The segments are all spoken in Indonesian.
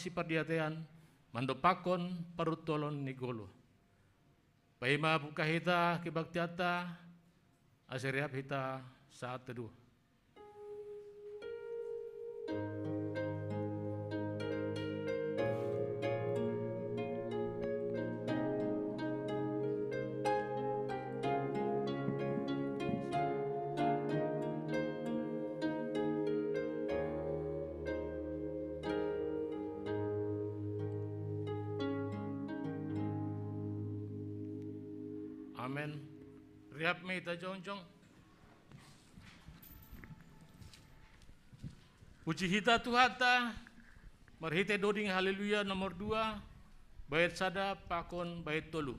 si perdiatean, mandopakon parutolon ni golo. Paima buka hita kibaktiata, aseriap hita saat teduh. Amen. Riap me ta jong. Puji hita Tuhan ta, marhite doding haleluya nomor 2, bait sada pakon bait tolu.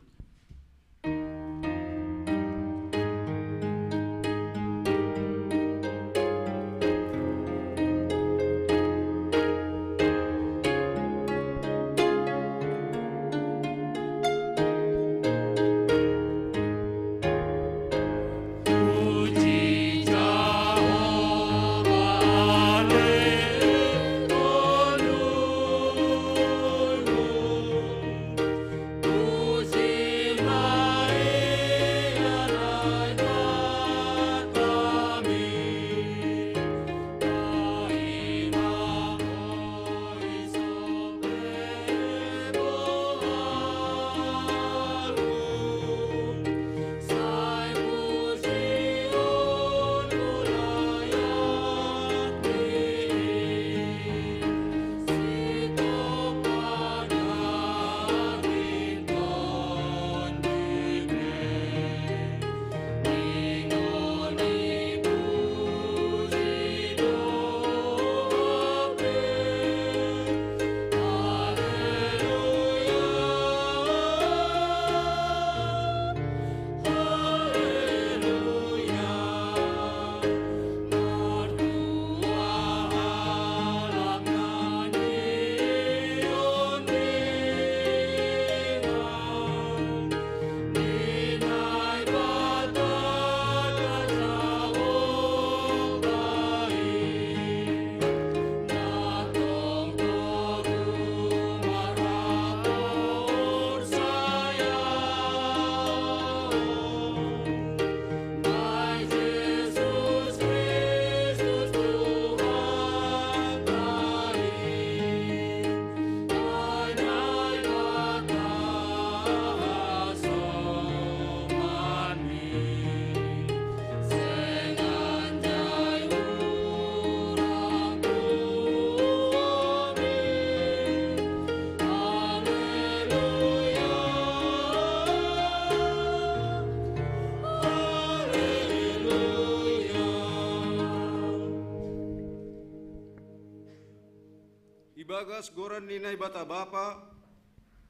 Ibagas goran ninay bata bapa,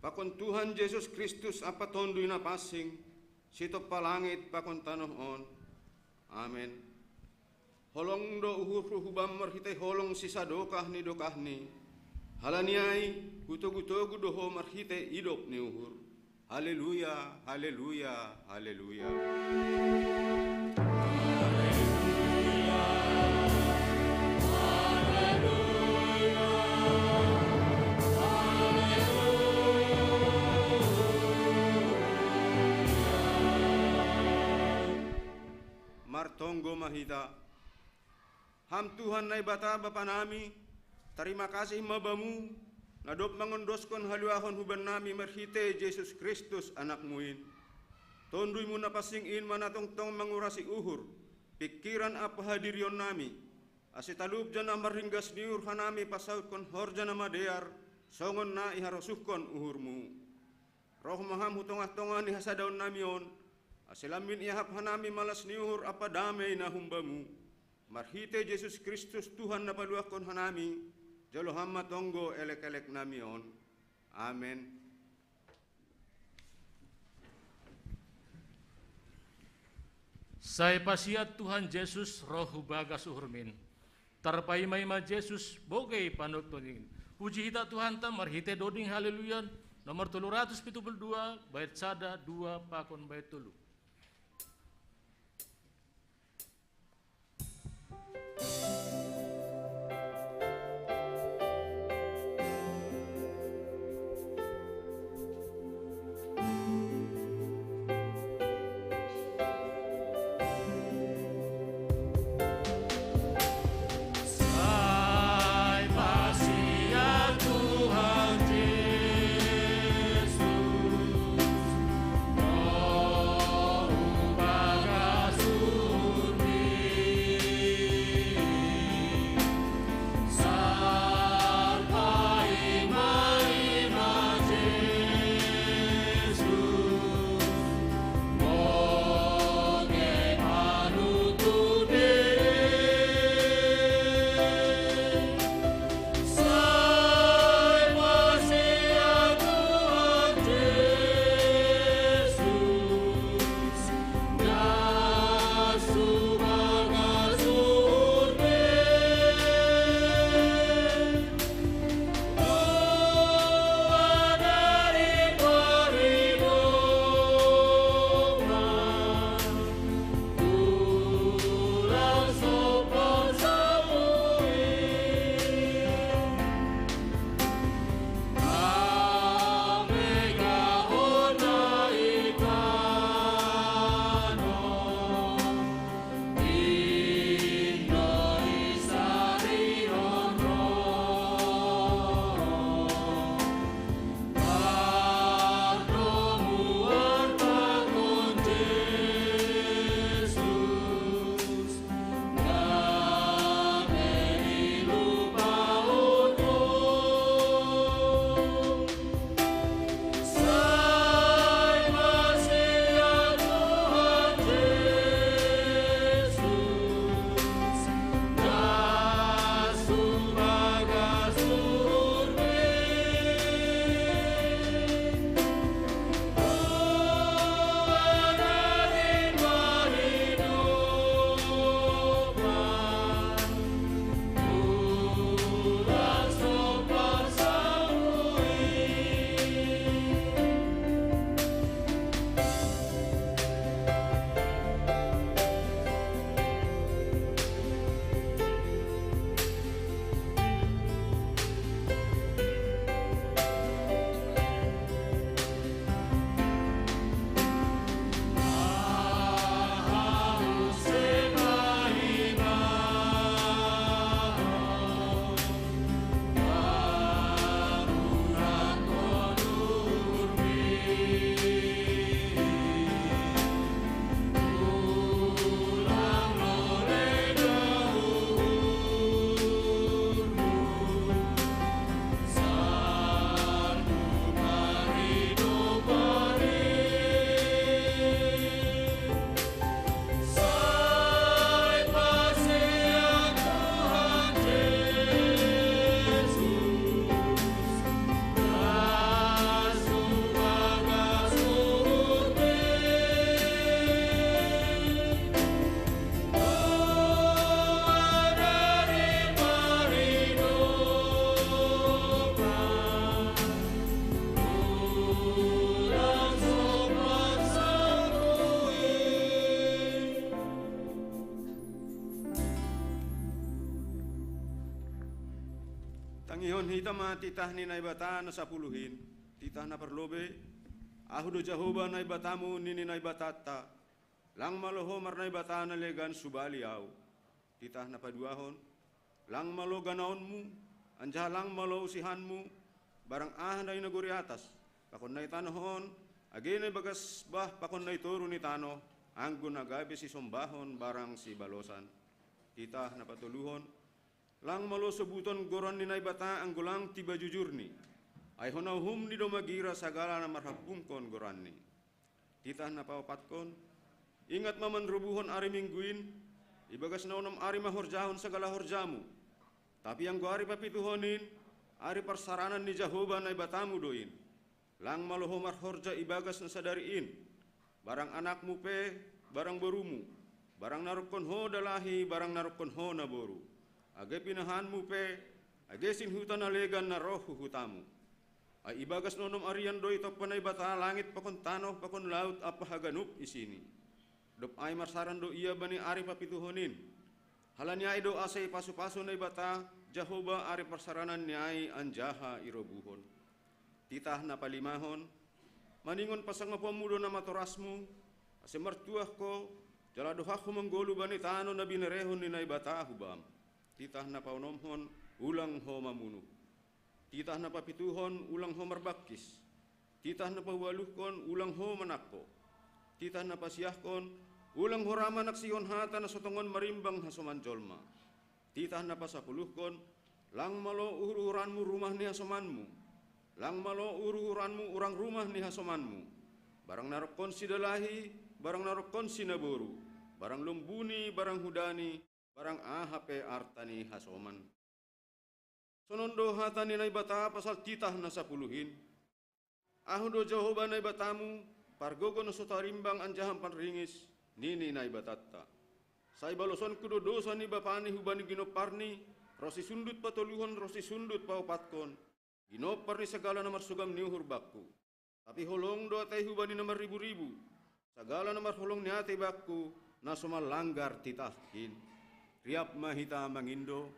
pakon Tuhan Yesus Kristus apa tondoy na pasing, sito palangit pakon tanoon. Amen. Holong do uhur hubam marhitay holong sisa dokah ni. Halaniay guto-guto doho marhitay idop ni uhur. Haleluya, haleluya, haleluya. Martonggo mahita. Ham Tuhan na ibata bapa nami, terima kasih mabamu, nadop mangondoskon haluahon huban nami marhite Yesus Kristus anak muin. Tonduy mo na pasingin manatongtong mangurasi uhur, pikiran apa hadirion nami, asitalub dyan na maringgas niur hanami pasaut kon horja na madear, songon na iharosuhkon uhurmu. Roh maham hutong-atongan ni hasadaon namion, asilamin ihap hanami malas niuhur apa damay na humbamu. Marhite Yesus Kristus Tuhan na paluakon hanami, jaloham matonggo elek-elek namion. Amen. Saya pasiat Tuhan Yesus roh bagas uhurmin. Tarpai maima Yesus bogey panuk toning. Puji hita Tuhan ta marhite doding haleluya nomor 372 bait sada 2 pakon bait tulu. Pangihon hita ma titah ni naibata na sapuluhin, titah na perlobe, ahudo Jehovah naibatamu nini naibatata, lang maloho mar naibata na legan subaliaw, titah na paduahon, lang malo ganaonmu, anja lang malo usihanmu, barang na inaguri atas, pakon na itanohon, agene bagas bah pakon na ituro ni tano, anggun nagabi si sombahon barang si balosan, titah na patuluhon, lang malo sebuton goran ni naibata ang gulang tiba jujur ni. Ay honahum ni domagira sagala na marhapungkon goran ni. Titah na pawapatkon. Ingat maman rubuhon ari mingguin. Ibagas na unam ari mahorjahon sagala horjamu. Tapi ang go ari papituhonin. Ari parsaranan ni Jehovah naibatamu doin. Lang malo marhorja ibagas na sadariin. Barang anakmu pe, barang borumu. Barang narukon ho dalahi, barang narukon ho na boru. Age pinahanmu pe, age sinhutan alegan na roh hutamu. Ay ibagas nonom arian do ito panay bata langit pakon tanoh pakon laut apa haganup isini. Dop ay marsaran do iya bani ari papituhonin. Halanya do asay pasu-pasu na bata, Jehovah ari parsaranan ni ay anjaha irobuhon. Titah na palimahon, maningon pasang mapamudo na matorasmu, ase martuah ko, jaladoha ko manggolo bani tano na binerehon ni naibata hubam. Titah na paunomhon, ulang ho mamunuh. Titah na papituhon, ulang ho marbakis. Titah na pawaluhkon, ulang ho manakpo. Titah na pasiyahkon, ulang ho rama naksiyon hata na sotongon marimbang hasoman jolma. Titah na pasapuluhkon, lang malo ururanmu rumah ni hasomanmu. Lang malo ururanmu urang rumah ni hasomanmu. Barang narokon si dalahi, barang narokon si naboru. Barang lumbuni, barang hudani, barang ahape artani hasoman. Sonondo hatani naibata pasal titah na sapuluhin. Ahudo Jehovah naibatamu, pargogo na sotarimbang anjaham panringis, nini naibatatta. Say baloson kudo dosa ni bapani hubani ginoparni, rosi sundut patuluhon, rosi sundut paupatkon. Ginopar ni segala namar sugam niuhur bakku. Tapi holong do atay hubani namar ribu-ribu. Segala namar holong ni atay bakku, na sumalanggar titahkin. Riap mahita mangindo,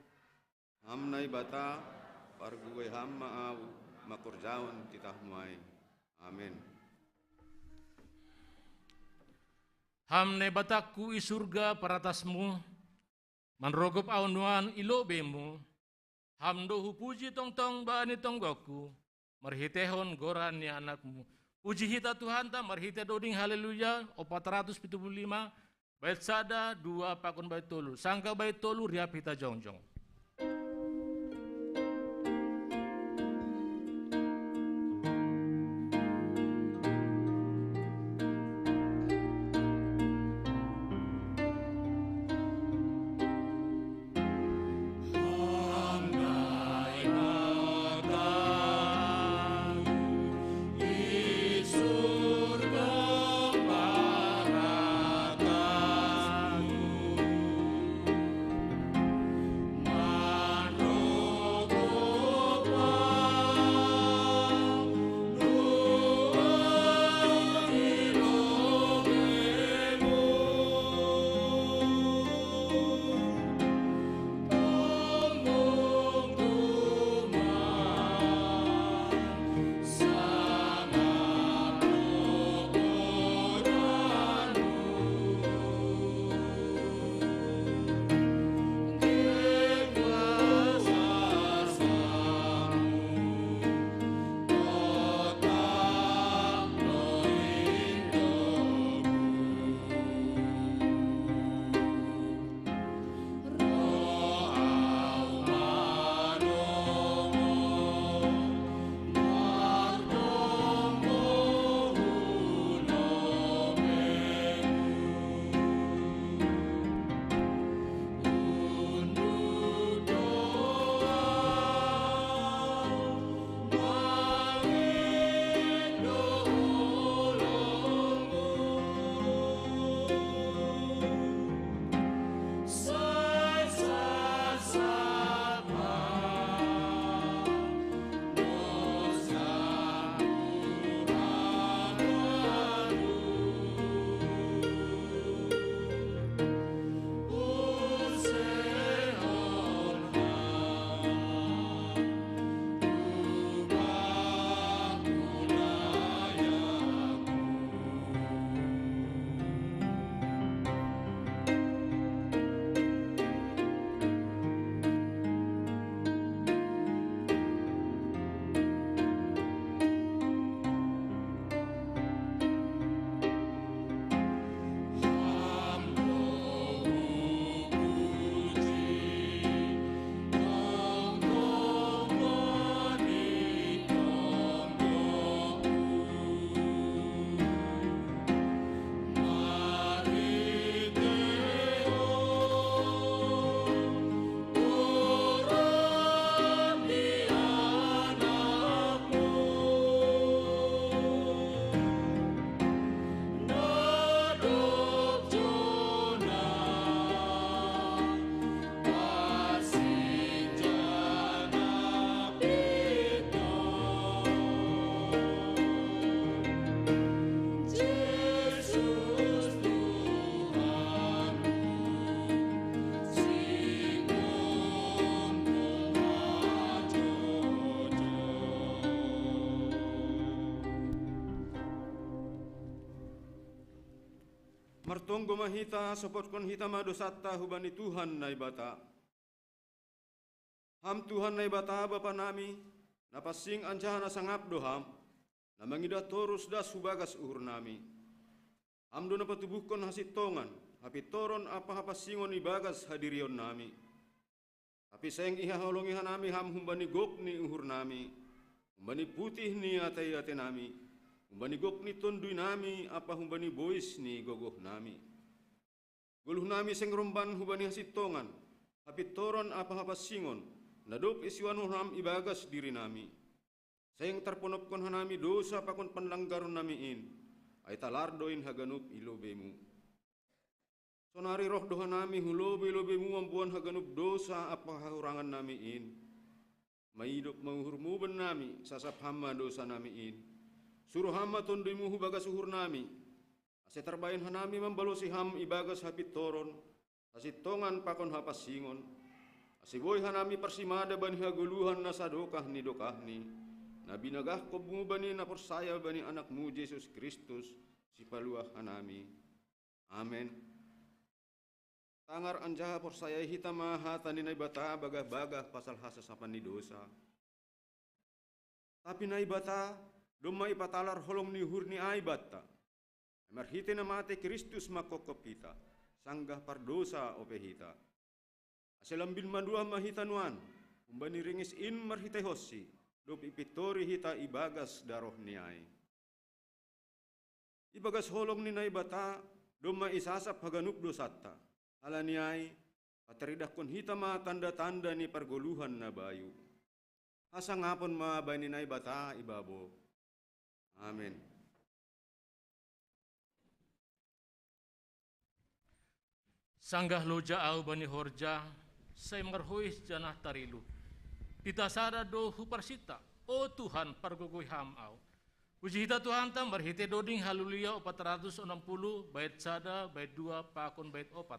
ham naibata, parguwe ham maaw, makurjaon titahmuay. Amen. Ham naibataku isurga paratasmu, manrogop aunuan ilobemu, ham dohu puji tong-tong bani tonggoku, marhitehon goran ni anakmu. Puji hita Tuhan ta marhite doding haleluya 475. Bait sada 2 pakon bait tolu. Sangka bait tolu riap hita jongjong. Ma Martonggo mahita sopotkon hita madosatta hubani Tuhan nai bata. Ham Tuhan nai bata bapa nami, napasing anjana sangap doham, na mangida torus das hubagas uhur nami. Ham do napatubuhkon hasitongan, hapitoron apa hapasingon ibagas hadirion nami. Tapi sayang iha holong iha nami ham humbani gok ni uhur nami, humbani putih ni atai ate nami, humbani gok ni tondui nami apa humbani bois ni gogoh nami. Guluh nami seng romban humbani hasitongan, hapitoron apa hapasingon, nadop isiwan ham ibagas diri nami. Sayang terponopkon hanami dosa pakon panlanggaron nami in, ay talardoin haganup ilobemu. Sonari roh doha nami hulobe-lobemu mampuan haganup dosa apa hahurangan nami in. Maidop mauhurmu ben nami sasap hama dosa nami in. Suruh hama tondimu hubagas uhur nami. Ase terbain hanami membalosi ham ibagas hapit toron. Asitongan pakon hapasingon. Asiboy hanami persimada bani haguluhan nasadokah ni dokah ni. Nabi nagah kobumu bani naporsaya bani anakmu Yesus Kristus si paluah hanami. Amen. Tangar anjaha porsaya hita maha taninay bata bagah-bagah pasal hasasapan ni dosa. Tapi nai bata domai patalar holong ni hur ni ay bata. Marhite na mate Kristus makokop hita, sanggah pardosa ope hita. Aselambil madua mahita nuan, umbani ringis in marhite hosi, dop ipitori hita ibagas daroh ni ay. Ibagas holong ni nai bata domai isasap haganup dosata. Alaniai pateridah kon hita ma tanda-tanda ni pergoluhan na bayu. Asa ngapon ma baninay bata ibabo. Amen. Sanggah loja au bani horja, say marhuis janah tarilu. Pitasada do huparsita, o Tuhan pargogoy ham au. Puji hita Tuhan tam marhite doding halulia 460 bait sada bait 2 pakon bait 4.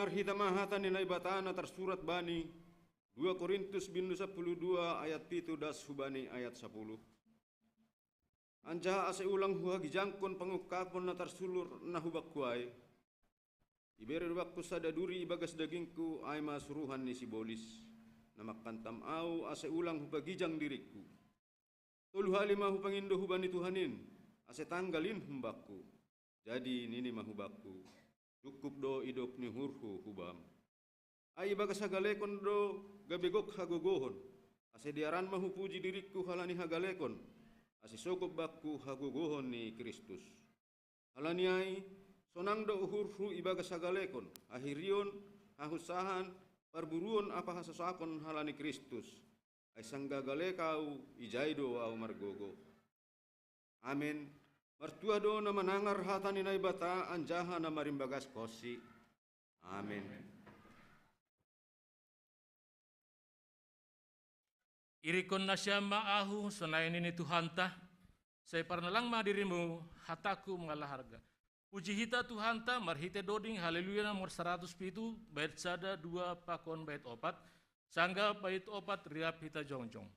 Hita mahatan ni naibatana tersurat bani 2 Korintus 12 ayat 7 das hubani ayat 10. Anjaha ase ulang huagi jangkon pangukapon na tersulur na hubak kuai. Iberi waktu sadaduri ibagas dagingku ay masuruhan ni sibolis. Namakkantam au ase ulang hubagijang diriku. Tulu halima hupangindo hubani Tuhanin ase tanggalin humbakku. Jadi nini mahubakku. Cukup do idop ni hurhu hubam. Ay bagas hagalekon do gabegok hagogohon. Ase diaran mahupuji diriku halani hagalekon. Ase sogok bakku hagogohon ni Kristus. Halani ay sonang do uhurhu ibaga sagalekon, ahirion, hahusahan, perburuan apa hasasakon halani Kristus, ay sanggagale kau ijaido au margogo. Amin. Martua do na manangar hatani na ibata anjaha na marimbagas kosi. Amin. Irikon na siya maahu sonainin ni Tuhanta, say parnalang madirimu hataku mengalaharga. Puji hita Tuhanta marhite doding haleluya nomor 107 bait sada 2 pakon bait 4 sangga bait 4 riap hita jongjong.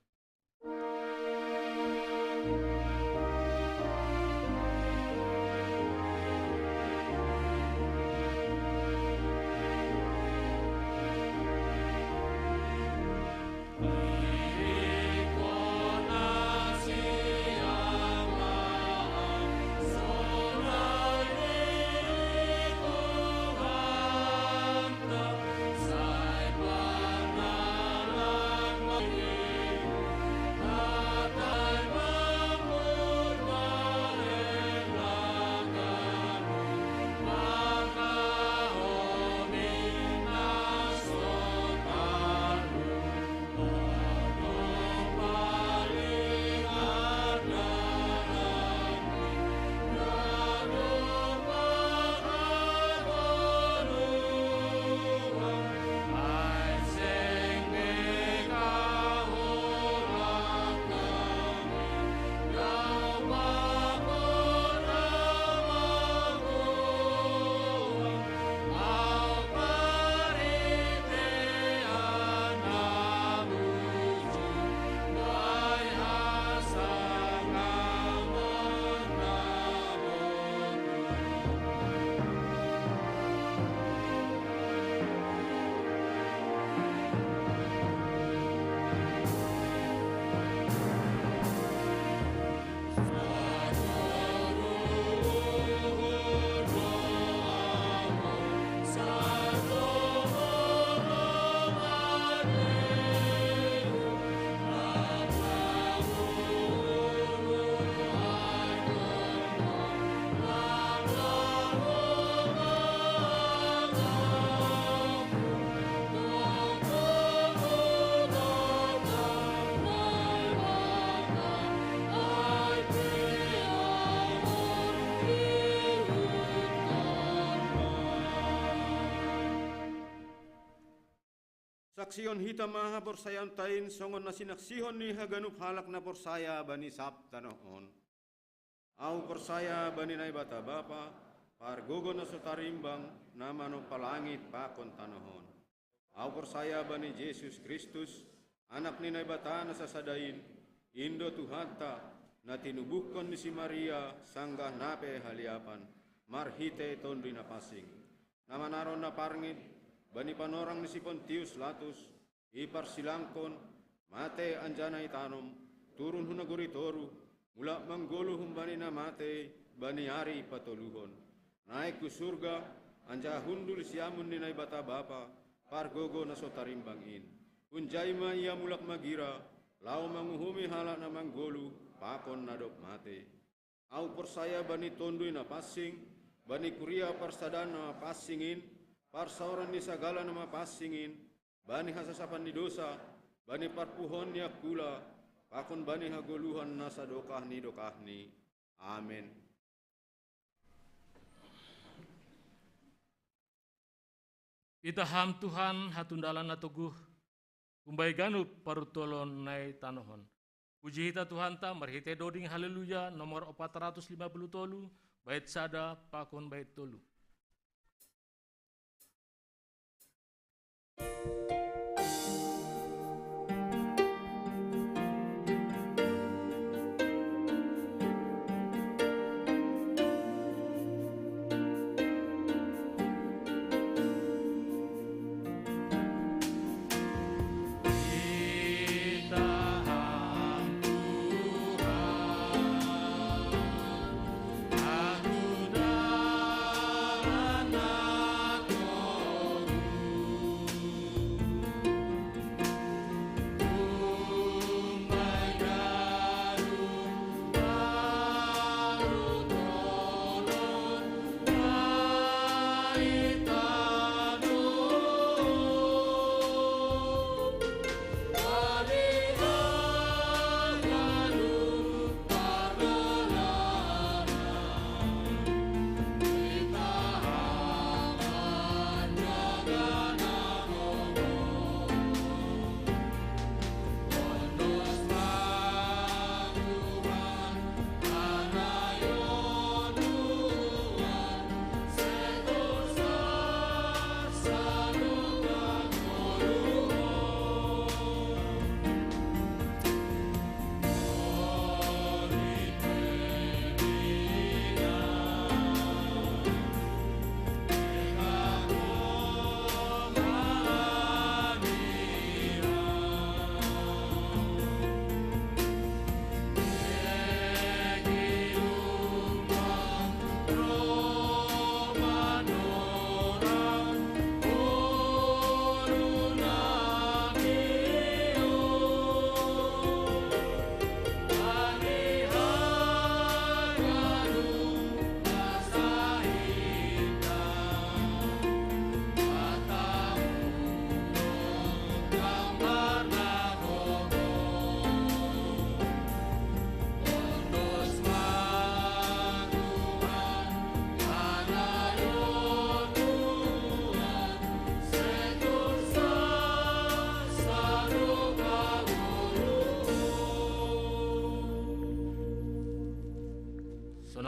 Saksiyon hita maha porsayan tain songon na sinaksihon ni haganup halak na porsaya bani sabta noon. Au porsaya bani na ibata bapa, pargogo na sutarimbang namano palangit pakon tanohon. Au porsaya bani Jesus Kristus, anak ni na ibata na sasadain, indo Tuhanta na tinubukon ni si Maria sanggah nape haliapan, marhite tondi na pasing. Namanaron na parngit, bani panorang ni si Pontius Latus, ipar silangkon, mate anjana itanom, turun hunaguri toru, mula manggolo humbani na mate, bani ari patoluhon. Naik ku surga, anja hundul siamun ni na ibata bapa, pargogo na sotarimbangin. Unjay ma ia mulak magira, lau manguhumi halak na manggolo, pakon nadop mate. Au persaya bani tondui na passing, bani kuria parsadan na passingin, parsauran ni sagala nama pasingin, bani hasasapan ni dosa, bani parpuhon ni akula, pakon bani hagoluhan nasa dokahni. Amin. Itaham Tuhan hatundalan na tuguh, kumbay ganup parutolon nai tanohon. Puji hita Tuhan ta marhite doding haleluya nomor 450 tolu, bait sada pakon bait tolu.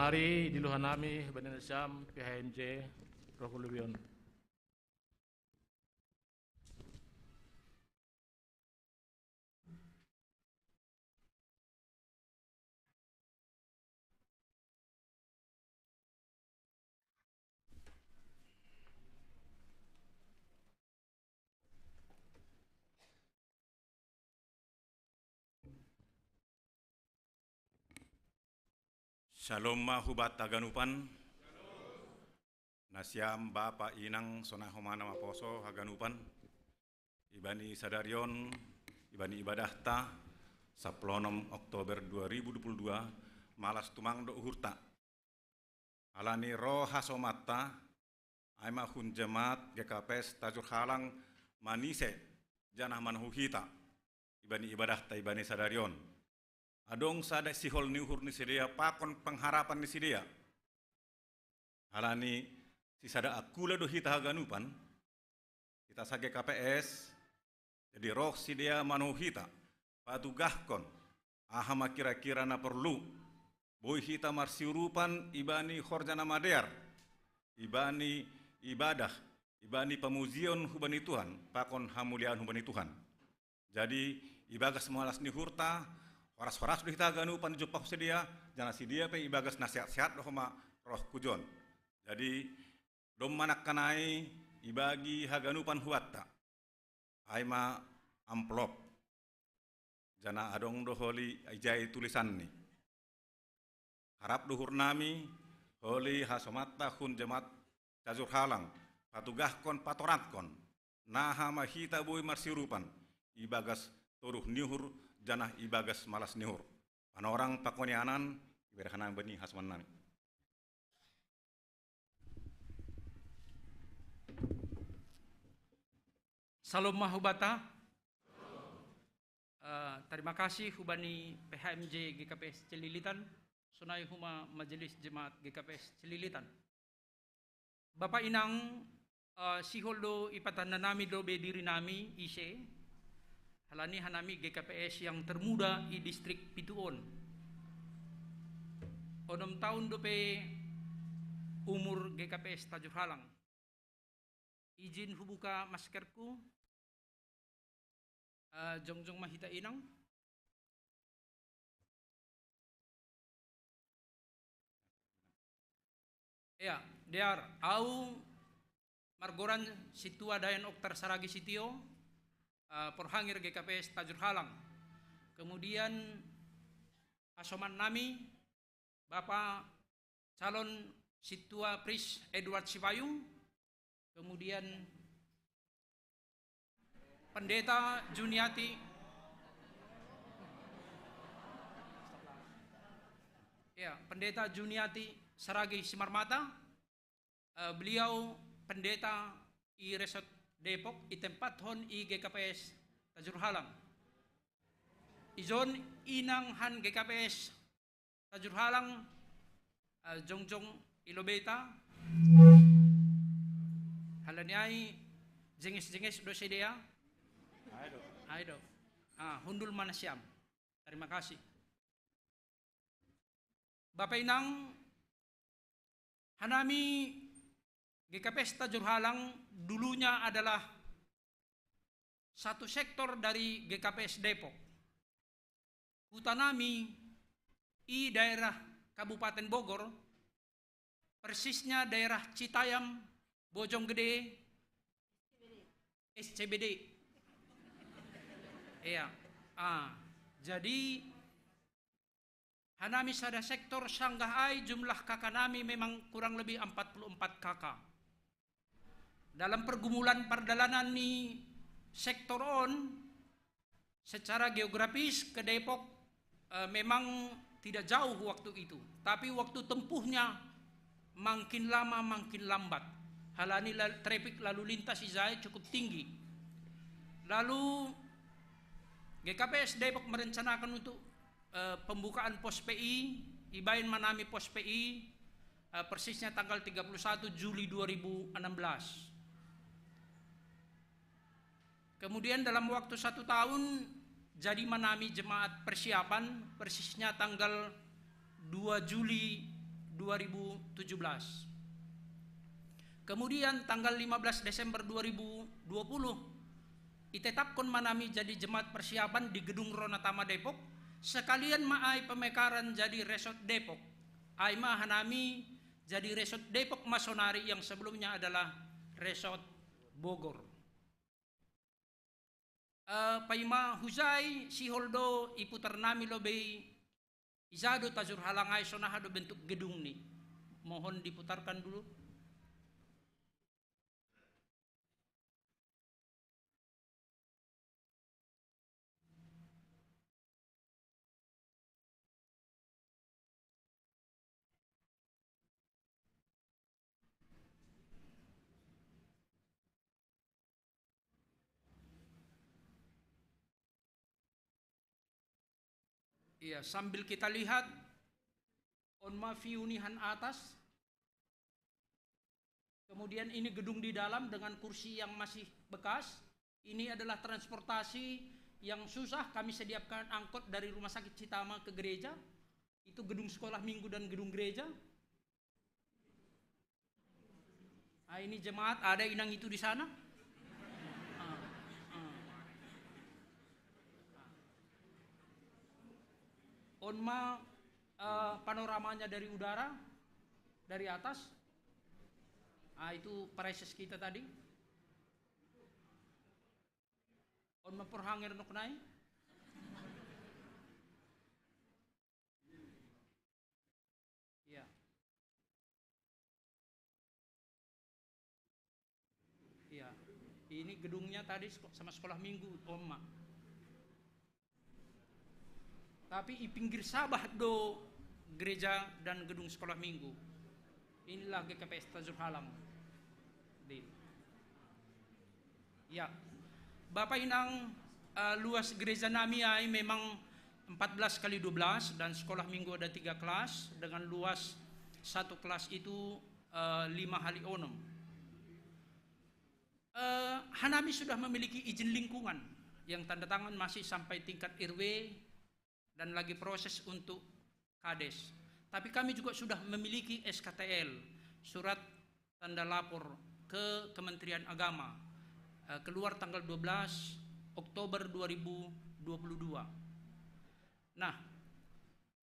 Mari diluhan nami Badan Syam PHMJ Roh Kulubion. Shalom mahubat taganupan. Nasiam Bapa Inang sonahomana maposo haganupan. Ibani sadarion, ibani ibadahta, 10 Oktober 2022, malas tumang do uhurta. Alani roha somata, aima hun jemaat GKPS Tajur Halang manise janah manhuhita. Ibani ibadahta, ibani sadarion. Adong sada sihol niuhur ni sidia pakon pengharapan ni sidia. Halani si sada akula do hita haganupan. Kita sage KPS jadi roh sidia manuhita patugahkon ahama kira-kira na perlu boy hita marsiurupan ibani horjana madear ibani ibadah ibani pemuzion hubani Tuhan pakon hamulian hubani Tuhan. Jadi ibagas malas ni hurta horas-horas do hita ganupan jupah sedia jana sidia pe ibagas nasihat-sehat doh ma roh kujon. Jadi dom manak kanai ibagi haganupan huatta aima amplop jana adong do holi ijai tulisan ni harap duhur nami holi hasomatta hun jemaat Tajur Halang patugahkon patoratkon naha mahita boy marsirupan ibagas turuh nihur janah ibagas malas nihur panorang pakonianan iberhanan bani hasman nami. Salam mahubata. Terima kasih hubani PHMJ GKPS Celilitan, sunai huma Majelis Jemaat GKPS Celilitan. Bapak Inang siholdo ipatan nami do bediri nami ise halani hanami GKPS yang termuda di distrik Pituon. 6 tahun dope umur GKPS Tajur Halang. Izin hubuka maskerku. Jongjong mahita inang. Ya, dear au margoran situa dayan oktar saragi sitio porhangir GKPS Tajur Halang. Kemudian asoman nami Bapak calon situa Pris Edward Sipayung. Kemudian Pendeta Juniati, ya Pendeta Juniati Saragi Simarmata, beliau pendeta i Resort Depok i tempat hon i GKPS Tajur Halang. Izon inang han GKPS Tajur Halang, Jongjong Ilobeta, halaniai jengis-jengis do sedia. Aido. Hundul Manasiam. Terima kasih. Bapak Inang, hanami GKPS Tajur Halang dulunya adalah satu sektor dari GKPS Depok. Hutanami i daerah Kabupaten Bogor, persisnya daerah Citayam, Bojonggede, SCBD. Iya. Jadi hanami sada sektor sanggah ai jumlah kakak nami memang kurang lebih 44 kakak. Dalam pergumulan perdalanan ni sektor on secara geografis ke Depok memang tidak jauh waktu itu, tapi waktu tempuhnya makin lama makin lambat. Halani trafik lalu lintas izai cukup tinggi. Lalu GKPS Depok merencanakan untuk pembukaan pos PI, ibain manami pos PI, persisnya tanggal 31 Juli 2016. Kemudian dalam waktu 1 tahun jadi manami jemaat persiapan, persisnya tanggal 2 Juli 2017. Kemudian tanggal 15 Desember 2020 itetapkan manami jadi jemaat persiapan di Gedung Ronatama Depok, sekalian maai pemekaran jadi Resort Depok. Aima hanami jadi Resort Depok Masonari yang sebelumnya adalah Resort Bogor. Paima huzai si holdo iputar nami lobei izado tajur halangai sonahado bentuk gedung nih. Mohon diputarkan dulu. Iya, sambil kita lihat onma viunihan atas. Kemudian ini gedung di dalam dengan kursi yang masih bekas. Ini adalah transportasi yang susah, kami sediakan angkot dari Rumah Sakit Citama ke gereja. Itu gedung sekolah minggu dan gedung gereja. Nah, ini jemaat, ada inang itu di sana. Onma panoramanya dari udara, dari atas. Itu prices kita tadi. Onma perhangir nok naik. Ya. Ya. Ini gedungnya tadi sama sekolah minggu, Onma. Tapi di pinggir Sabah do gereja dan gedung sekolah minggu. Inilah GKPS Tajur Halang. Ya, Bapak Inang, luas gereja nami memang 14 kali 12 dan sekolah minggu ada 3 kelas dengan luas satu kelas itu 5 kali 6. Hanami sudah memiliki izin lingkungan yang tanda tangan masih sampai tingkat RW dan lagi proses untuk Kades. Tapi kami juga sudah memiliki SKTL, surat tanda lapor ke Kementerian Agama, keluar tanggal 12 Oktober 2022. Nah,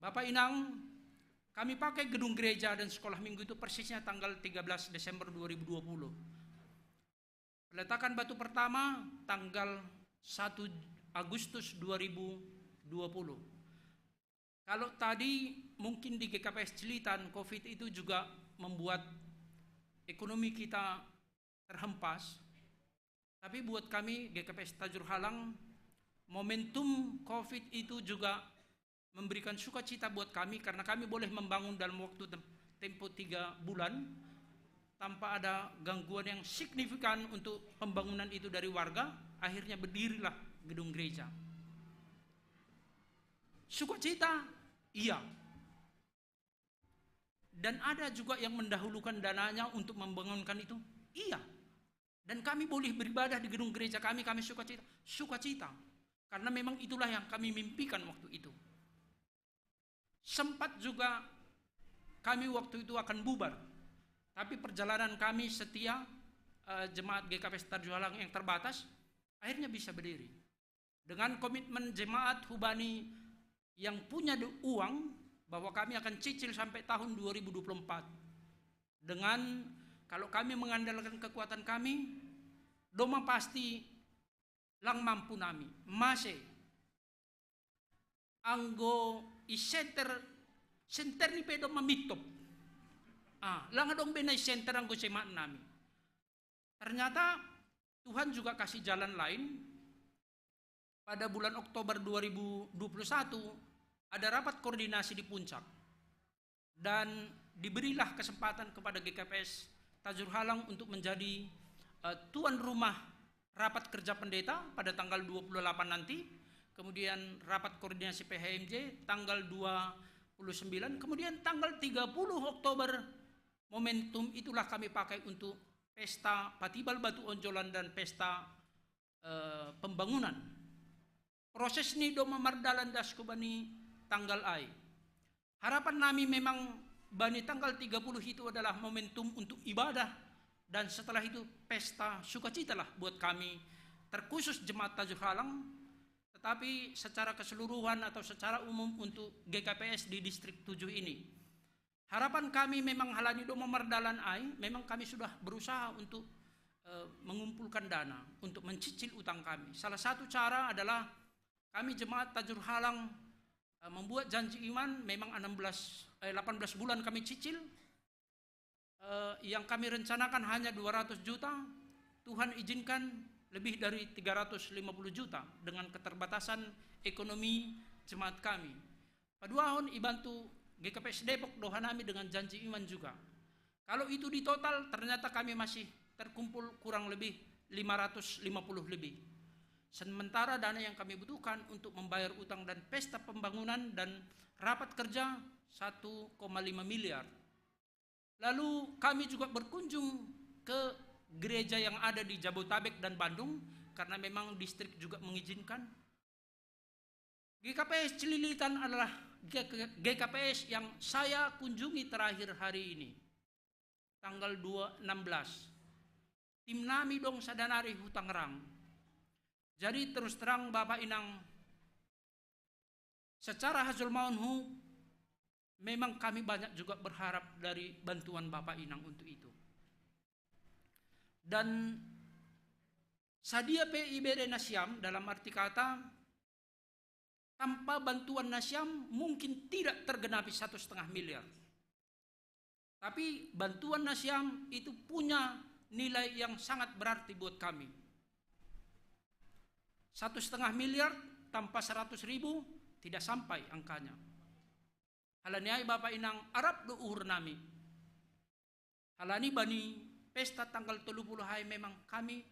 Bapak Inang, kami pakai gedung gereja dan sekolah minggu itu persisnya tanggal 13 Desember 2020. Peletakan batu pertama tanggal 1 Agustus 2020. Kalau tadi mungkin di GKPS Cilitan, COVID itu juga membuat ekonomi kita terhempas. Tapi buat kami GKPS Tajur Halang, momentum COVID itu juga memberikan sukacita buat kami karena kami boleh membangun dalam waktu tempo 3 bulan tanpa ada gangguan yang signifikan untuk pembangunan itu dari warga. Akhirnya berdirilah gedung gereja. Sukacita, iya. Dan ada juga yang mendahulukan dananya untuk membangunkan itu, iya. Dan kami boleh beribadah di gedung gereja kami sukacita. Sukacita. Karena memang itulah yang kami mimpikan waktu itu. Sempat juga kami waktu itu akan bubar. Tapi perjalanan kami setia, jemaat GKPS Tajur Halang yang terbatas, akhirnya bisa berdiri. Dengan komitmen jemaat Hubani yang punya uang bahwa kami akan cicil sampai tahun 2024. Dengan kalau kami mengandalkan kekuatan kami, doma pasti lang mampu nami. Masih anggo isenter ni pedo mamitop. Lang adong benay center anggo semaan nami. Ternyata Tuhan juga kasih jalan lain. Pada bulan Oktober 2021 ada rapat koordinasi di Puncak dan diberilah kesempatan kepada GKPS Tajur Halang untuk menjadi tuan rumah rapat kerja pendeta pada tanggal 28 nanti, kemudian rapat koordinasi PHMJ tanggal 29, kemudian tanggal 30 Oktober momentum itulah kami pakai untuk pesta Patibal Batu Onjolan dan pesta pembangunan. Proses ini do memardalan das kubani tanggal ai. Harapan nami memang bani tanggal 30 itu adalah momentum untuk ibadah, dan setelah itu pesta sukacita lah buat kami, terkhusus Jemaat Tajur Halang, tetapi secara keseluruhan atau secara umum untuk GKPS di distrik 7 ini. Harapan kami memang halani do memerdalan ai, memang kami sudah berusaha untuk mengumpulkan dana untuk mencicil utang kami. Salah satu cara adalah kami Jemaat Tajur Halang membuat janji iman, memang 18 bulan kami cicil. Yang kami rencanakan hanya 200 juta, Tuhan izinkan lebih dari 350 juta dengan keterbatasan ekonomi jemaat kami. Paduahon ibantu GKPS Depok dohanami dengan janji iman juga. Kalau itu di total ternyata kami masih terkumpul kurang lebih 550 lebih. Sementara dana yang kami butuhkan untuk membayar utang dan pesta pembangunan dan rapat kerja 1,5 miliar. Lalu kami juga berkunjung ke gereja yang ada di Jabotabek dan Bandung karena memang distrik juga mengizinkan. GKPS Cililitan adalah GKPS yang saya kunjungi terakhir hari ini, tanggal 16. Tim nami dong sadanari Hutangerang. Jadi terus terang Bapak Inang, secara hasil maunhu, memang kami banyak juga berharap dari bantuan Bapak Inang untuk itu. Dan sadia PIBD Nasyam dalam arti kata, tanpa bantuan Nasyam mungkin tidak tergenapi 1,5 miliar. Tapi bantuan Nasyam itu punya nilai yang sangat berarti buat kami. 1,5 miliar tanpa 100 ribu tidak sampai angkanya. Halani Bapak Inang Arab do uhur nami. Halani bani pesta tanggal 30 hai memang kami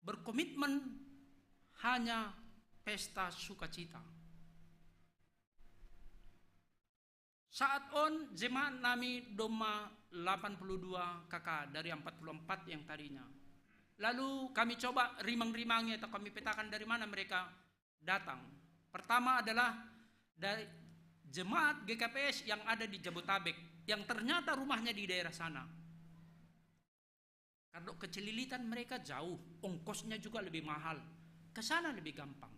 berkomitmen hanya pesta sukacita. Saat on jemaat nami doma 82 kakak dari 44 yang tadinya. Lalu kami coba rimang-rimangnya atau kami petakan dari mana mereka datang. Pertama adalah dari jemaat GKPS yang ada di Jabotabek, yang ternyata rumahnya di daerah sana. Karena kecelilitan mereka jauh, ongkosnya juga lebih mahal, ke sana lebih gampang.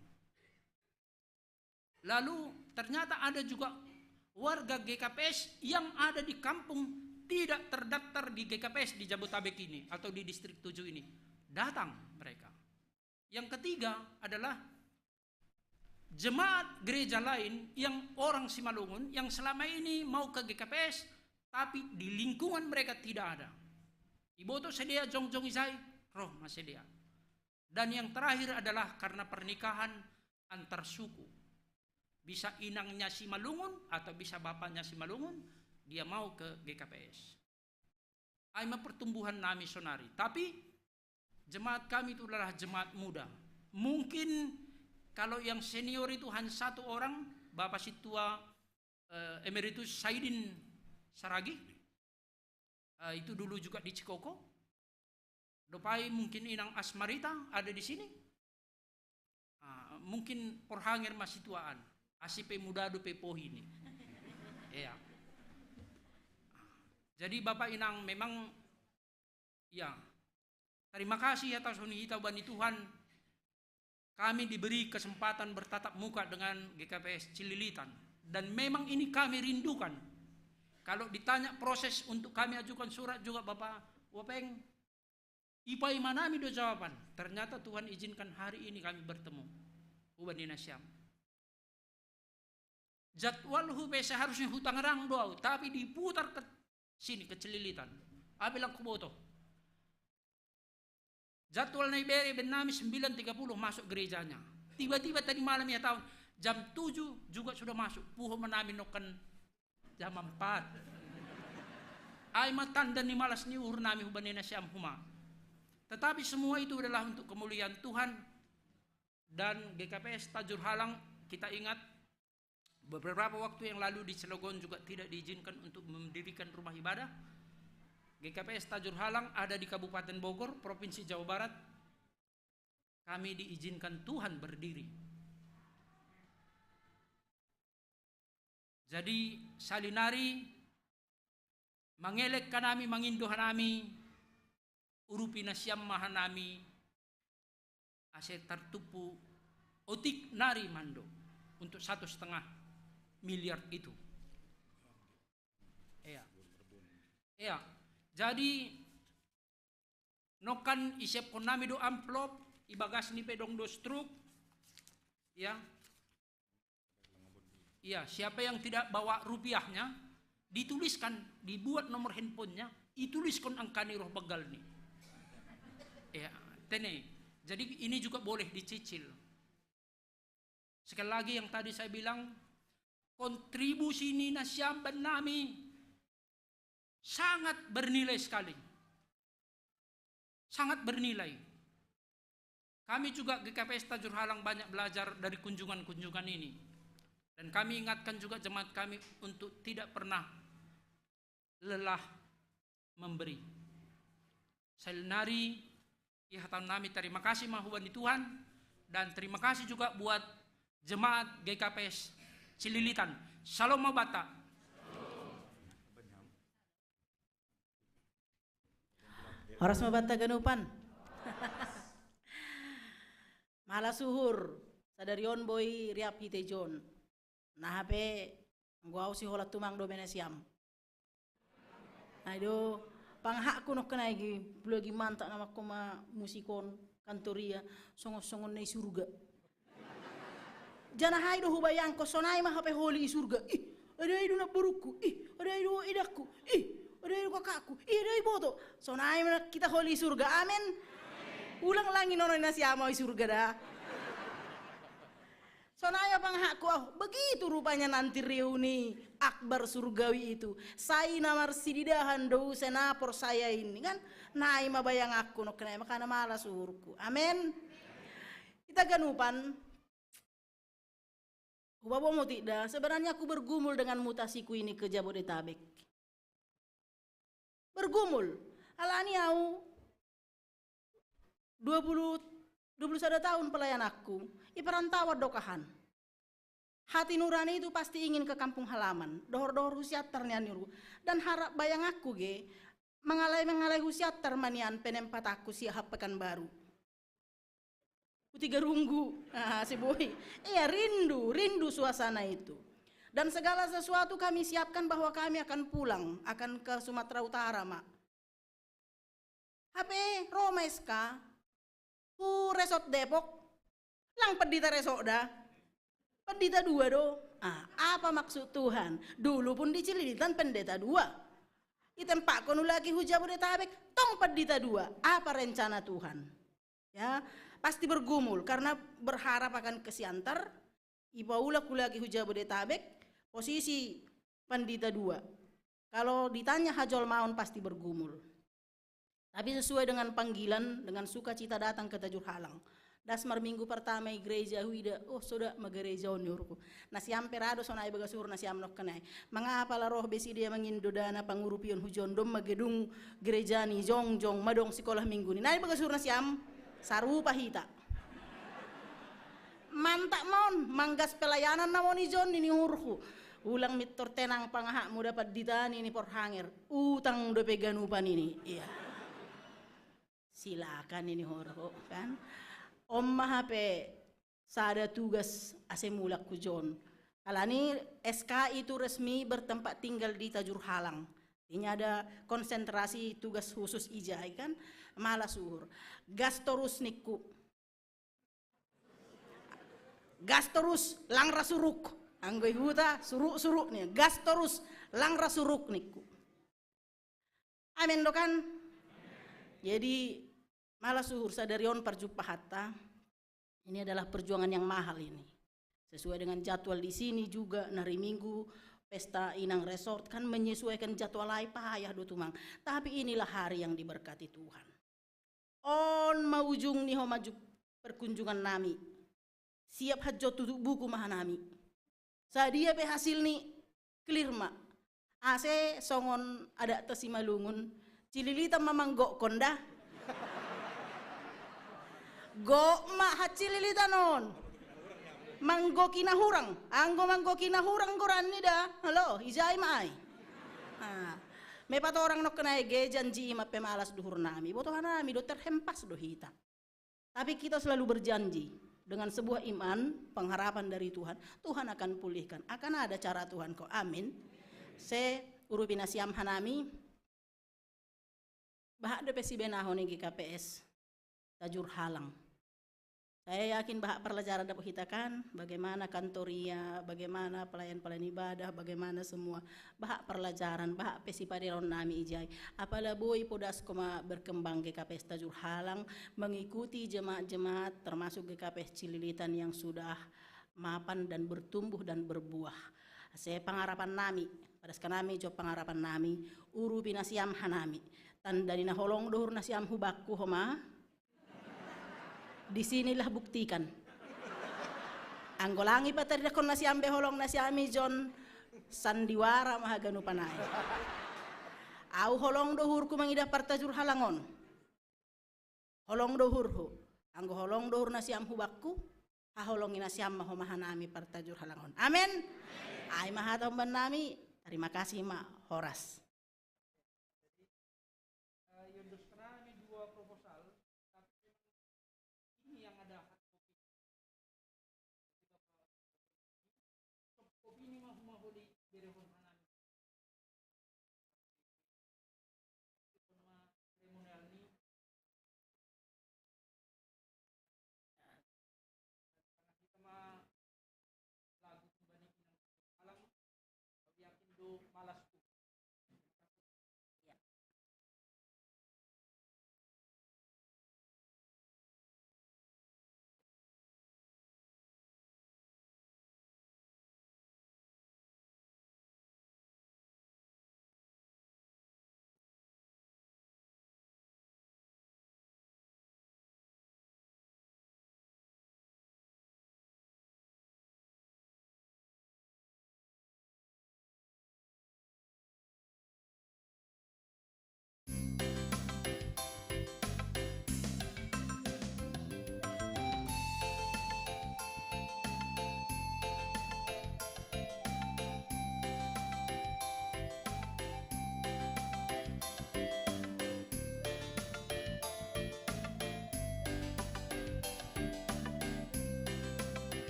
Lalu ternyata ada juga warga GKPS yang ada di kampung tidak terdaftar di GKPS di Jabotabek ini atau di distrik 7 ini. Datang mereka. Yang ketiga adalah jemaat gereja lain yang orang Simalungun yang selama ini mau ke GKPS tapi di lingkungan mereka tidak ada. Iboto sedia jongjong isai, roh masedia. Dan yang terakhir adalah karena pernikahan antar suku. Bisa inangnya Simalungun atau bisa bapaknya Simalungun, dia mau ke GKPS. Aima pertumbuhan nami sonari. Tapi jemaat kami itu adalah jemaat muda. Mungkin kalau yang senior itu hanya satu orang, Bapak Situa Emeritus Saidin Saragi, itu dulu juga di Cikoko. Dopai mungkin Inang Asmarita ada di sini. Mungkin Porhangir masih tuaan. Asipe muda do pepohi ini. Ya. Jadi Bapak Inang memang ya, terima kasih atas hunita bani Tuhan. Kami diberi kesempatan bertatap muka dengan GKPS Cililitan. Dan memang ini kami rindukan. Kalau ditanya proses untuk kami ajukan surat juga Bapak Wapeng, ipai manami do jawaban. Ternyata Tuhan izinkan hari ini kami bertemu. Ubani Nasyam. Jadwal hube seharusnya Hutangerang doau, tapi diputar ke sini ke Cililitan. Abilang kuboto. Jadwal naibere benami 9.30 masuk gerejanya. Tiba-tiba tadi malam ya tahun jam 7 juga sudah masuk. Puho menami noken jam 4. Ay matanda ni malas ni uhur nami hubanina siyam huma. Tetapi semua itu adalah untuk kemuliaan Tuhan. Dan GKPS Tajur Halang, kita ingat beberapa waktu yang lalu di Cilegon juga tidak diizinkan untuk mendirikan rumah ibadah. GKPS Tajur Halang ada di Kabupaten Bogor, Provinsi Jawa Barat. Kami diizinkan Tuhan berdiri. Jadi salinari mangelek kanami mangindohan nami urupi na siyam mahanami ase tertupu otik nari mando untuk 1,5 miliar itu. Iya. Jadi nokan isep kon nami do amplop ibagas ni pedong do struk. Ya. Iya, siapa yang tidak bawa rupiahnya dituliskan, dibuat nomor handphonenya, dituliskan angka ni roh begal nih. Ya, tene. Jadi ini juga boleh dicicil. Sekali lagi yang tadi saya bilang, kontribusi ini nasyamban nami sangat bernilai sekali. Sangat bernilai. Kami juga GKPS Tajur Halang banyak belajar dari kunjungan-kunjungan ini. Dan kami ingatkan juga jemaat kami untuk tidak pernah lelah memberi. Selnari ihatan nami terima kasih mahuban di Tuhan, dan terima kasih juga buat jemaat GKPS Cililitan. Salam Mabata. Horas Mabata ganupan. Mala suhur sadarion boy riap hitejon. Nah hape ngau si holat tumang do benesiam. Aduh panghak kuno kenai gi blogi mantak nama koma musikon kantoria songon-songon nei surga. Jana hai do hubayang ko sonai mah hape holi surga. Ih, ada idu na buruku. Ih, ada idu idakku. Ih, ada idu kakakku. Ih, ada iboto. Sonai mah kita holi surga. Amin. Ulang langi nono nasi amau surga dah. Sonaya panghakku, begitu rupanya nanti reuni akbar surgawi itu. Saya namar sididahan do senapor saya ini kan. Nai mabayang aku no kenai makana malas surku. Amin. Kita ganupan. Bapak mau tidak, sebenarnya aku bergumul dengan mutasiku ini ke Jabodetabek. Bergumul. Alani aku 21 tahun pelayan aku, iperantawar dokahan. Hati nurani itu pasti ingin ke kampung halaman, dohor-dohor husiatar nian niru. Dan harap bayang aku ge, mengalai husiatar manian penempat aku siap pekan baru. Utiga runggu, si boy. Iya rindu suasana itu. Dan segala sesuatu kami siapkan bahwa kami akan pulang, akan ke Sumatera Utara, Mak. HP Roma SK, resort Depok, lang pedita resort dah. Pendeta 2 do. Apa maksud Tuhan? Dulu pun di Cililitan pendeta 2. Itempak kono lagi Jabodetabek, tong pendeta 2. Apa rencana Tuhan? Ya, pasti bergumul karena berharap akan ke Siantar. Ibaula ku lagi Jabodetabek, posisi pendeta 2. Kalau ditanya hajol maun pasti bergumul. Tapi sesuai dengan panggilan, dengan sukacita datang ke Tajur Halang. Dasmar minggu pertama gereja huida, sudah gereja onurku. Nasi amperado sonai bagasur nasi amnok kenai. Mengapa la roh besi dia mengindo dana pangurupion hujon dom magedung gereja ni jong madong sekolah minggu ni. Nai bagasur nasi am saru pahita. Mantak mon manggas pelayanan namon ijon ini urku. Ulang mitor tenang pangahak mu dapat ditani ini por hanger. Utang do peganupan ini. Iya. Silakan ini horho kan. Om mahape sada tugas asemulak kujon. Alani SK itu resmi bertempat tinggal di Tajur Halang. Ini ada konsentrasi tugas khusus ijai kan. Malah suhur. Gastorus niku. Gastorus lang rasuruk. Anggoy huta suruk nih. Gastorus lang rasuruk niku. Amin do kan. Jadi malah suhur sadarion perjumpah hatta. Ini adalah perjuangan yang mahal ini. Sesuai dengan jadwal di sini juga hari Minggu pesta Inang Resort kan menyesuaikan jadwal lain payah do tumang. Tapi inilah hari yang diberkati Tuhan. On maujung nih maju perkunjungan nami. Siap hajot tutup buku mahanami. Sadia pe hasil nih clear mak. Ase songon ada tesimalungun. Cililitan mamanggok konda. Go mak hacililitanon. Manggo kinahurang. Anggo manggo kinahurang goran ni dah. Halo, ijai mai. Me pato orang nok kena ge janji ima pemalas duhur nami. Boto nami do terhempas do hita. Tapi kita selalu berjanji dengan sebuah iman, pengharapan dari Tuhan. Tuhan akan pulihkan. Akan ada cara Tuhan kok. Amin. Se urupina siam hanami. Bahak de pesi benahoni GKPS. Tajur halang. Saya yakin bahak pelajaran dapat kita kan, bagaimana kantoria, bagaimana pelayan-pelayan ibadah, bagaimana semua. Bahak pelajaran, bahak pesi padiron nami ijai. Apalah boy podas koma berkembang GKPS Tajur Halang, mengikuti jemaat-jemaat termasuk GKPS Cililitan yang sudah mapan dan bertumbuh dan berbuah. Saya pengarapan nami, pada sekarang job pengarapan nami, uru binasiam hanami. Tandani na holong dohur nasiam hubakku homa. Disinilah buktikan. Anggolangi patari dakon nasi ambe holong nasi ami John sandiwara mahaganu panai. Au holong dohur ku mangidah partajur halangon. Holong dohur hu. Anggo holong dohur nasi am hubakku. Ha holongi nasi am mahomahanami partajur halangon. Amin. Ai mahatomban nami. Terima kasih Ma Horas. Yunus kami dua proposal. Ini yang ada kopi ini mah di berehon hanami seremonial ini kita mah lagu kembali alam yakin do malas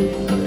Tuhan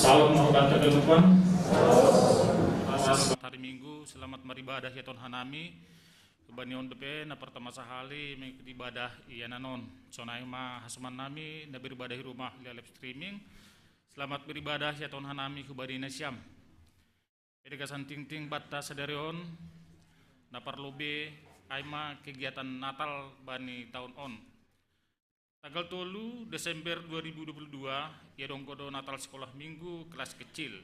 Salam hormat kegelupan. Selamat hari Minggu, selamat beribadah ya Tuhan hanami. Kebanion DP na pertama sahali mengikuti ibadah iananon. Sonai ma hasuman nami na beribadah di rumah live streaming. Selamat beribadah ya Tuhan hanami kubadi nasyam. Pedikasan ting-ting batas sadarion na parlobe aima kegiatan Natal bani tahun on. Tanggal 3 Desember 2022 ya dongkodo Natal sekolah minggu kelas kecil.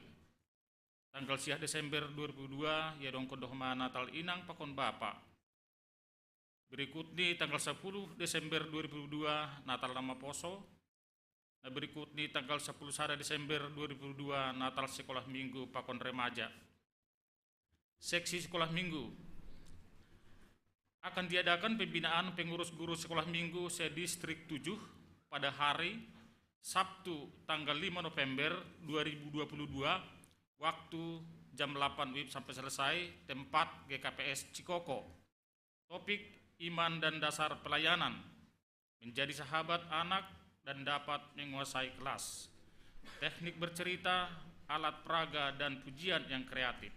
Tanggal 10 Desember 2022 ya dongkodo ma Natal inang pakon bapa. Berikut tanggal 10 Desember 2022 Natal nama poso. Nah berikut tanggal 10 Desember 2022 Natal sekolah minggu pakon remaja. Seksi sekolah minggu akan diadakan pembinaan pengurus guru sekolah minggu se-Distrik 7 pada hari Sabtu tanggal 5 November 2022 waktu jam 8 WIB sampai selesai, tempat GKPS Cikoko. Topik iman dan dasar pelayanan, menjadi sahabat anak dan dapat menguasai kelas. Teknik bercerita, alat peraga dan pujian yang kreatif.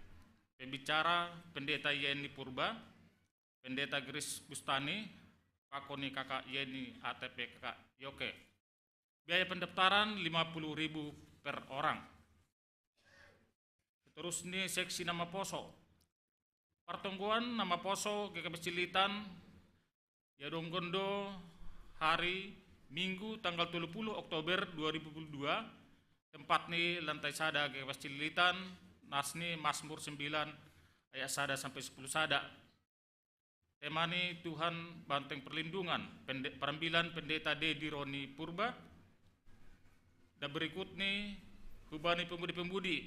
Pembicara Pendeta Yeni Purba, Pendeta Gris Bustani, Pakoni Kakak Yeni ATP Kakak Yoke. Biaya pendaftaran 50.000 per orang. Terus seksi nama poso. Pertungguan nama poso GKP Cilitan ya donggondo hari Minggu tanggal 30 Oktober 2022. Tempat lantai sada GKP Cilitan, Nasni Mazmur 9 ayat sada sampai 10 sada. Tema Tuhan Banteng Perlindungan, Perambilan Pendeta Dedi Roni Purba. Dan berikut hubani pembudi-pembudi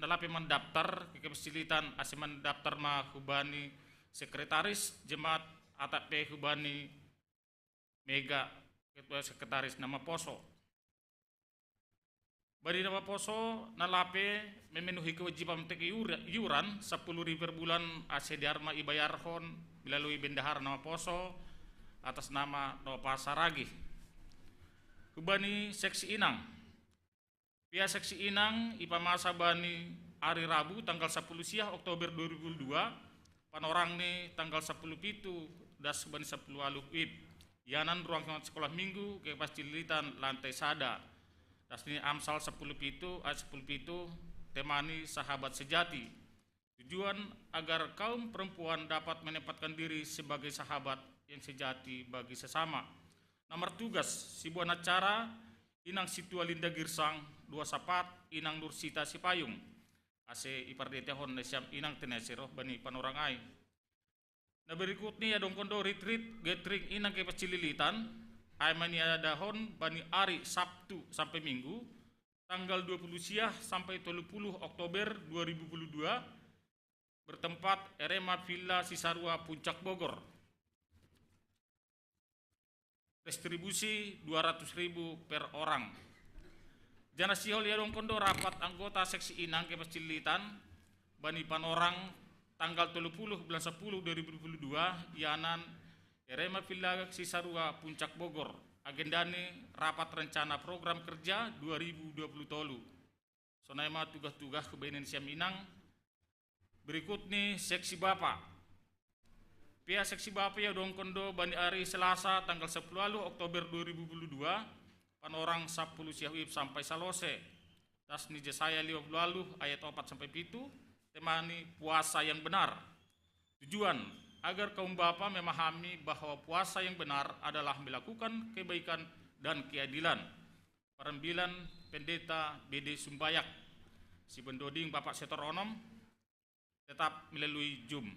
nalapi mendaftar ke Cilitan asiman daftar ma hubani sekretaris jemaat ATP hubani Mega ketua sekretaris nama poso. Bari nama poso nalape memenuhi kewajiban tek iuran 10.000 per bulan AC Dharma ibayarhon melalui bendahara nama poso atas nama Nova Saragi. Hubani seksi inang. Pihak seksi inang ipamasa bani hari Rabu tanggal 10 siah Oktober 2022 panorang tanggal 10 pitu das bani 10 aluk wib. Yanan ruang sekolah minggu ke Cilitan lantai sada. Das Amsal 10 pitu ayat 10 pitu temani sahabat sejati. Tujuan agar kaum perempuan dapat menempatkan diri sebagai sahabat yang sejati bagi sesama. Nomor tugas Sibuan acara Inang Situalinda Girsang 2 sapat Inang Nursita Sipayung ase ipardetehon nesiam Inang Teneseroh bani panorangai. Nah berikut ya dongkondo retreat gathering Inang ke Cililitan aimani adahon bani ari Sabtu sampai Minggu tanggal 20 siah sampai 30 Oktober 2022 bertempat Erema Villa Cisarua Puncak Bogor. Distribusi 200.000 per orang. Jana sihol ya dongkondo rapat anggota seksi inang ke Cilitan bani panorang tanggal 30 bulan 10 2022 yanan Erema Villa Cisarua Puncak Bogor. Agendane rapat rencana program kerja 2020 tolu. Sonaima tugas-tugas kebenan siam inang. Berikut seksi Bapak. Pihak seksi Bapak ya dongkondo bani hari Selasa tanggal 10 Oktober 2022 panorang 10 siahwib sampai salose. Tas Jesaya 50 ayat 4 sampai 7 temani puasa yang benar. Tujuan agar kaum Bapak memahami bahwa puasa yang benar adalah melakukan kebaikan dan keadilan. Perambilan Pendeta BD Sumbayak si Bendoding Bapak Setoronom tetap melalui Zoom.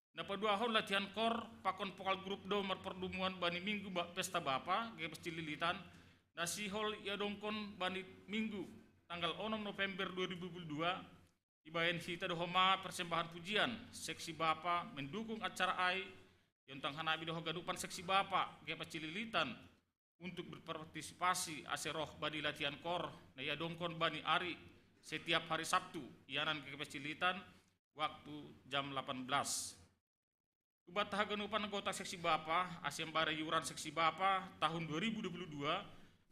Dapat 2 hon latihan kor pakon pokal grup nomor perdumungan bani minggu pesta bapa GKP Cililitan nasi hol ya dongkon bani minggu tanggal 6 November 2022 ibayan hita dohoma persembahan pujian seksi bapa mendukung acara ai yang tang hanabi doho gadupan seksi bapa GKP Cililitan untuk berpartisipasi aseroh bani latihan kor na ya dongkon bani ari setiap hari Sabtu ianan GKP Cilitan waktu jam 18. Ubat haganupan anggota seksi Bapa Asembara Yuran seksi Bapa tahun 2022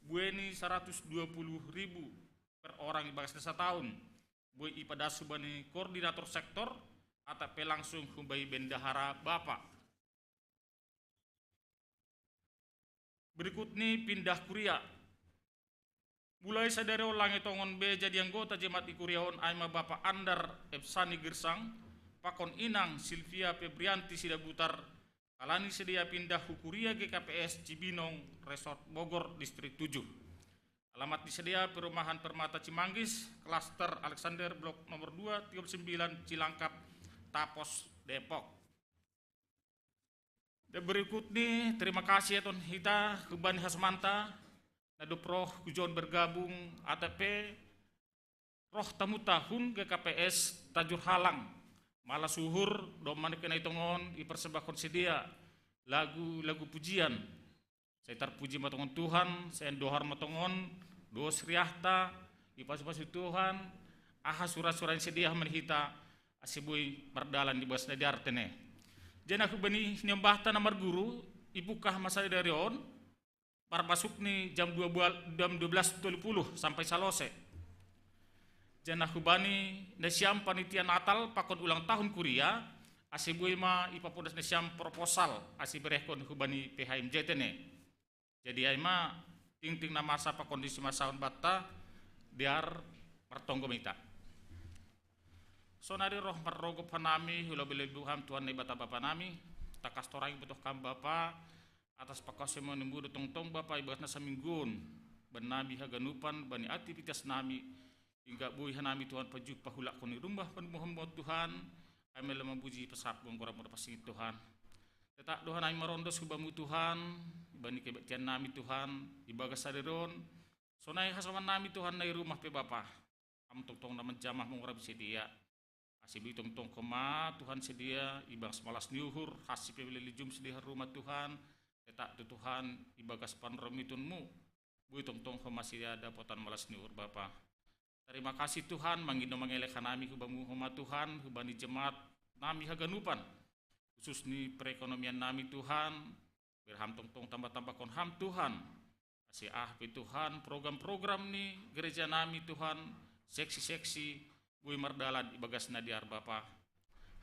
bueni 120.000 per orang ibagas desa tahun. Bui ipada subani koordinator sektor atau langsung humbai bendahara Bapak. Berikut nih pindah kuria. Mulai sadari ulang tongon B jadi anggota jemaat di Kuriaon aima Bapak Andar Epsani Gersang, Pakon Inang Silvia Febrianti Sidabutar, alani sedia pindah hukuria GKPS Cibinong Resort Bogor Distrik 7. Alamat disedia Perumahan Permata Cimanggis, Klaster Alexander Blok nomor 2, 39 Cilangkap, Tapos, Depok. Dan berikut nih, terima kasih ya Ton Hita, Kubani Hasmanta, Nadop roh kujon bergabung ATP roh tamu tahun GKPS Tajur Halang malah suhur doman kena itongon ipersembahkan sedia lagu pujian saya terpuji matongon Tuhan saya dohar matongon dos riahta ipas-pas Tuhan aha surat-surat sedia menhita asibui mardalan di bawah nadar tene jana aku bani nyembahta namar guru ibukah masa dari on par masuk nih jam 12.30 sampai salose. Jana hubani nesiam panitia Natal pakon ulang tahun kuria asibui ma ipapodas nesiam proposal asiberehkon hubani PHMJ tene. Jadi aima ting na masa pa kondisi masaon batta diar martonggo mita. Sonari roh marrogo panami hula bilebuham Tuhan bata bapa nami takas torang betuh kam bapa atas pakasih menembu tong Bapak ibarat nasa minggun bernabi haganupan bani aktivitas nami hingga buih nami Tuhan pajuk pahulak koni rumah penuh Tuhan kami lemah puji pesap gongkora pasing Tuhan tetak Tuhan kami merondos kubamu Tuhan bani kebaktian nami Tuhan ibagas saderon sonai hasawan nami Tuhan nai rumah pe Bapa am tong nama jamah mengorab sedia asibi tong koma Tuhan sedia ibang semalas niuhur hasib beli jum sedia rumah Tuhan tak Tuhan ibagas panremitunmu bui tong masih ada potan malas niur Bapa. Terima kasih Tuhan mangindo mangelekan nami hubamu homa Tuhan hubani jemaat nami haganupan khusus ni perekonomian nami Tuhan berham tong tambah kon ham Tuhan kasih Tuhan program-program ni gereja nami Tuhan seksi-seksi bui mardalan ibagas nadiar Bapa.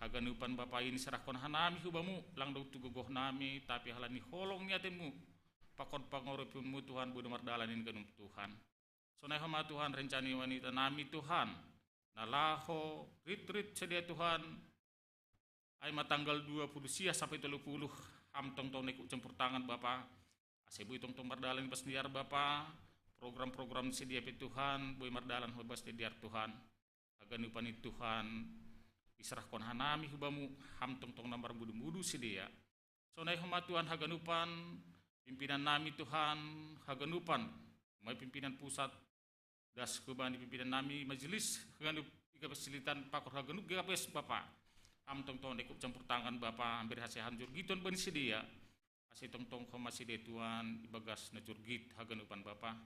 Haganupan Bapa ini serahkan hanami hubamu langdau tugogoh nami tapi halani holong niatemu pakon pangoripunmu Tuhan budu mardalan ini ganum Tuhan sonai hama Tuhan rencani wanita nami Tuhan nalaho rit sedia Tuhan aima tanggal 20 sia sampai 30 ham tong neku campur tangan Bapa asebu tong mardalan pas niar Bapa program-program sedia Tuhan bui mardalan hobas diar Tuhan haganupan Tuhan diserahkan hanami hubamu ham tong nambar budu sedia sonai homa Tuhan haganupan pimpinan nami Tuhan haganupan mai pimpinan pusat das kubani pimpinan nami majelis haganup iga pesilitan pakor haganup GKPS Bapa ham tong dekuk campur tangan Bapa hampir hasil hanjur giton bani sedia asih tong homa sedia Tuhan ibagas najur git haganupan Bapa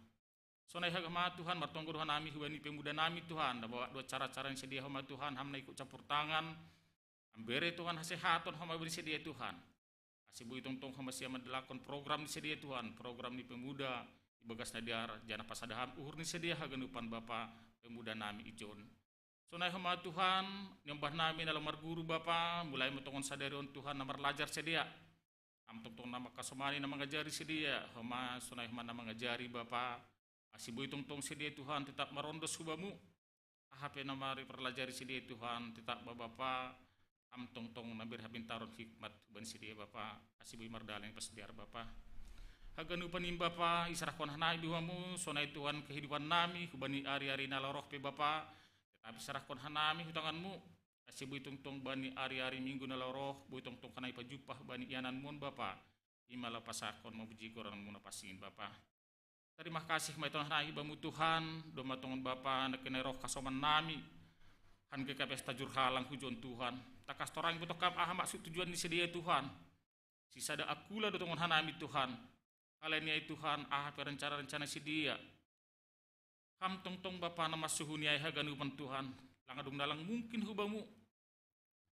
sonai hagama Tuhan martonggo Tuhan nami hubani pemuda nami Tuhan bawa dua cara-cara yang sedia hama Tuhan hamna ikut campur tangan ambere Tuhan hasehaton hama beri sedia Tuhan asibu tong hama siama delakon program di sedia Tuhan program di pemuda ibagas nadiar jana pasadaham uhur ni sedia haganupan Bapa pemuda nami ijon sonai hama Tuhan nyembah nami dalam marguru Bapa mulai metongon sadarion Tuhan namar lajar sedia am tong nama kasomani nama ngajari sedia hama sonai hama nama ngajari Bapa asibu tong sedia Tuhan tetap merondos hubamu HP namari perlajari sedia Tuhan tetap Bapa am tong nabir habin taron hikmat ban sedia Bapa asibu mardalan pasdiar Bapa haganupan Bapa isarahkan hanai duamu sonai Tuhan kehidupan nami hubani ari-ari naloroh pe Bapa tetapi sarahkan hanami hutanganmu asibu tong bani ari-ari minggu naloroh bui tong kanai pajupah bani ianan mun Bapa imala pasakon mabuji koran mun pasingin Bapa. Terima kasih mai Tuhan nai bamu Tuhan doma tongon Bapa nekene roh kasoman nami han GKPS Tajur Halang hujon Tuhan takas torang betok kam aha maksud tujuan ni sedia Tuhan sisa da akula do tongon hanami Tuhan kalenia Tuhan aha rencana sedia ham tong Bapa nama suhuni ai haganupan Tuhan langadung dalang mungkin hubamu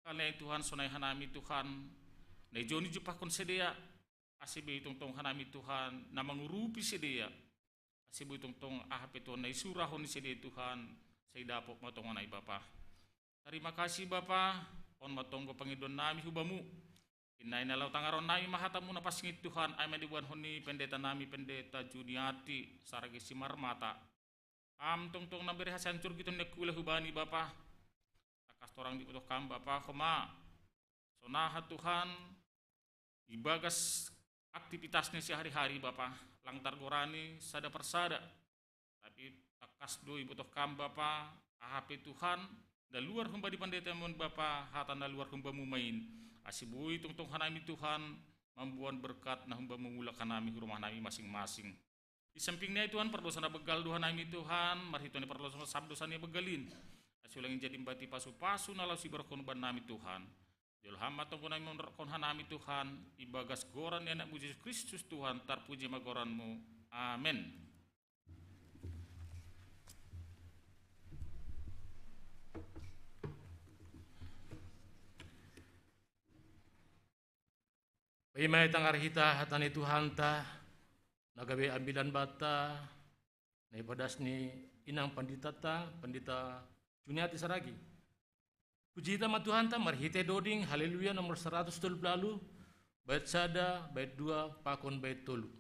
kalenia Tuhan sonai hanami Tuhan nei joni jupakon sedia asibi tong hanami Tuhan nama ngurupi sedia Asibu tungtong ahap itu nai surahon sidi Tuhan, saya dapok matongon ay Bapa. Terima kasih Bapa, on matonggo pangidon nami hubamu. Inay na law tangaron nami mahatamu na pasingit Tuhan, ay madibuan honi pendeta nami, pendeta Juniati, saragi si Marmata. Tungtong naberi hasancur gitu nekula hubani Bapa. Takas torang diputuh kam Bapa, koma. Sonaha Tuhan, ibagas aktivitasnya sehari-hari Bapa. Langtar gorani, sada persada. Tapi takas do ibutuh kam Bapa, ahap Tuhan, da luar humba di pendeta mon Bapa, hatan da luar humba mumain. Asibui tungtung hanami Tuhan, membuat berkat nah humba memulakan nami rumah nami masing-masing. Di sampingnya Tuhan perlu sana begal Tuhan nami Tuhan, marhitoni perlu sana sabdo sana begalin. Asulangin jadi bati pasu-pasu nalau si berkon ban nami Tuhan. Jolhama tunggu nami menrekon hanami Tuhan, ibagas goran ya anak Yesus Kristus Tuhan, tarpuji magoranmu. Amin. Imay tangar hita hatani Tuhan ta nagabe ambilan bata na ipadas ni inang pandita ta pandita Juniati saragi. Puji hita ma Tuhan ta marhite doding haleluya nomor 100 lalu bait sada bait 2 pakon bait 3.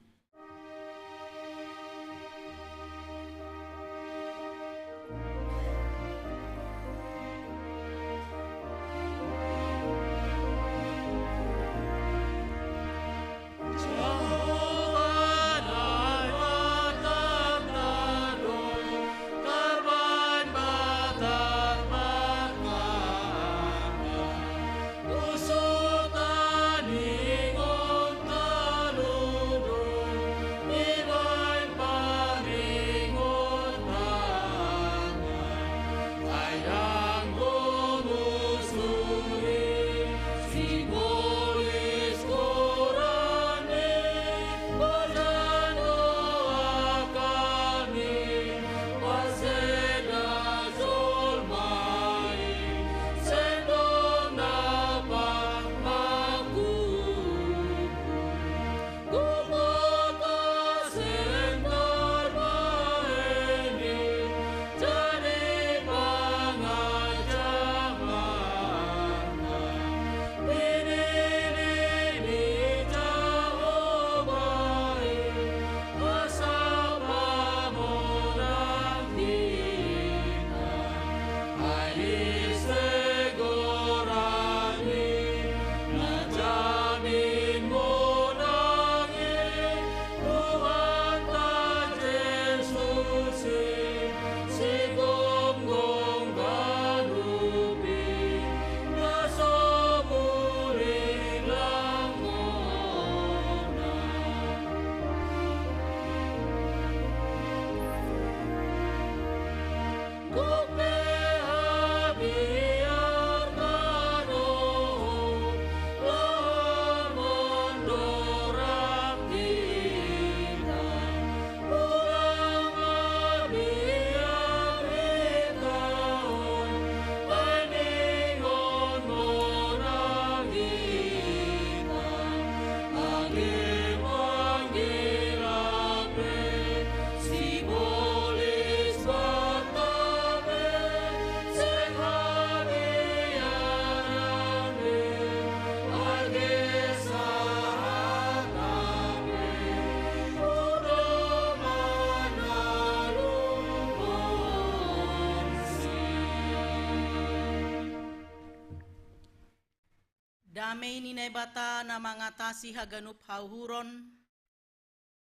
Damay ni bata na mangatasi haganup hauhuron,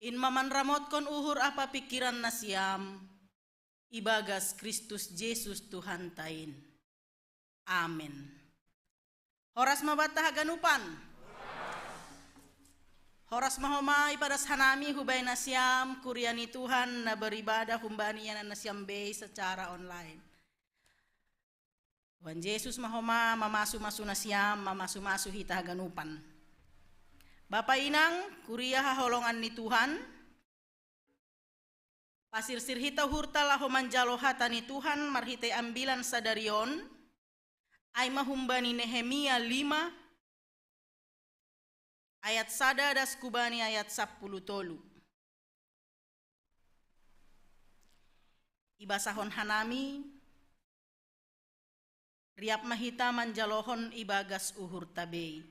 in mamanramot kon uhur apa pikiran na siyam, ibagas Kristus Jesus Tuhan tain. Amen. Horas mabata haganupan. Horas mahomay padas hanami hubay na siyam, kuryani Tuhan na beribadah humbani yan na siyam bay secara online. Tuhan Yesus mahoma mamasu-masu na siyam, mamasu-masu hita haganupan. Bapa inang, kuriya haholongan ni Tuhan, pasirsir hita hurta lahoman jalohata ni Tuhan, marhite ambilan sadarion, ay mahumba ni Nehemia 5, ayat sada das kubani ayat 10 tolu. ibasahon hanami, riap mahita manjalohon ibagas uhur tabei.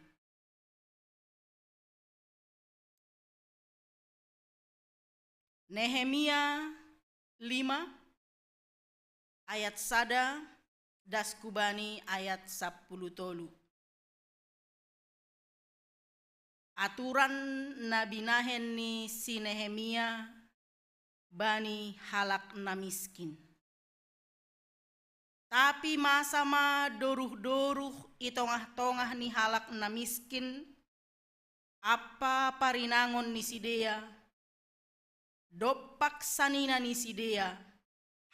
Nehemia 5 ayat sada das kubani ayat 10 tolu. Aturan nabi nahen ni si Nehemia bani halak na miskin. Tapi masa ma doruh-doruh itongah-tongah ni halak na miskin, apa parinangon ni sidea, dopak sanina ni sidea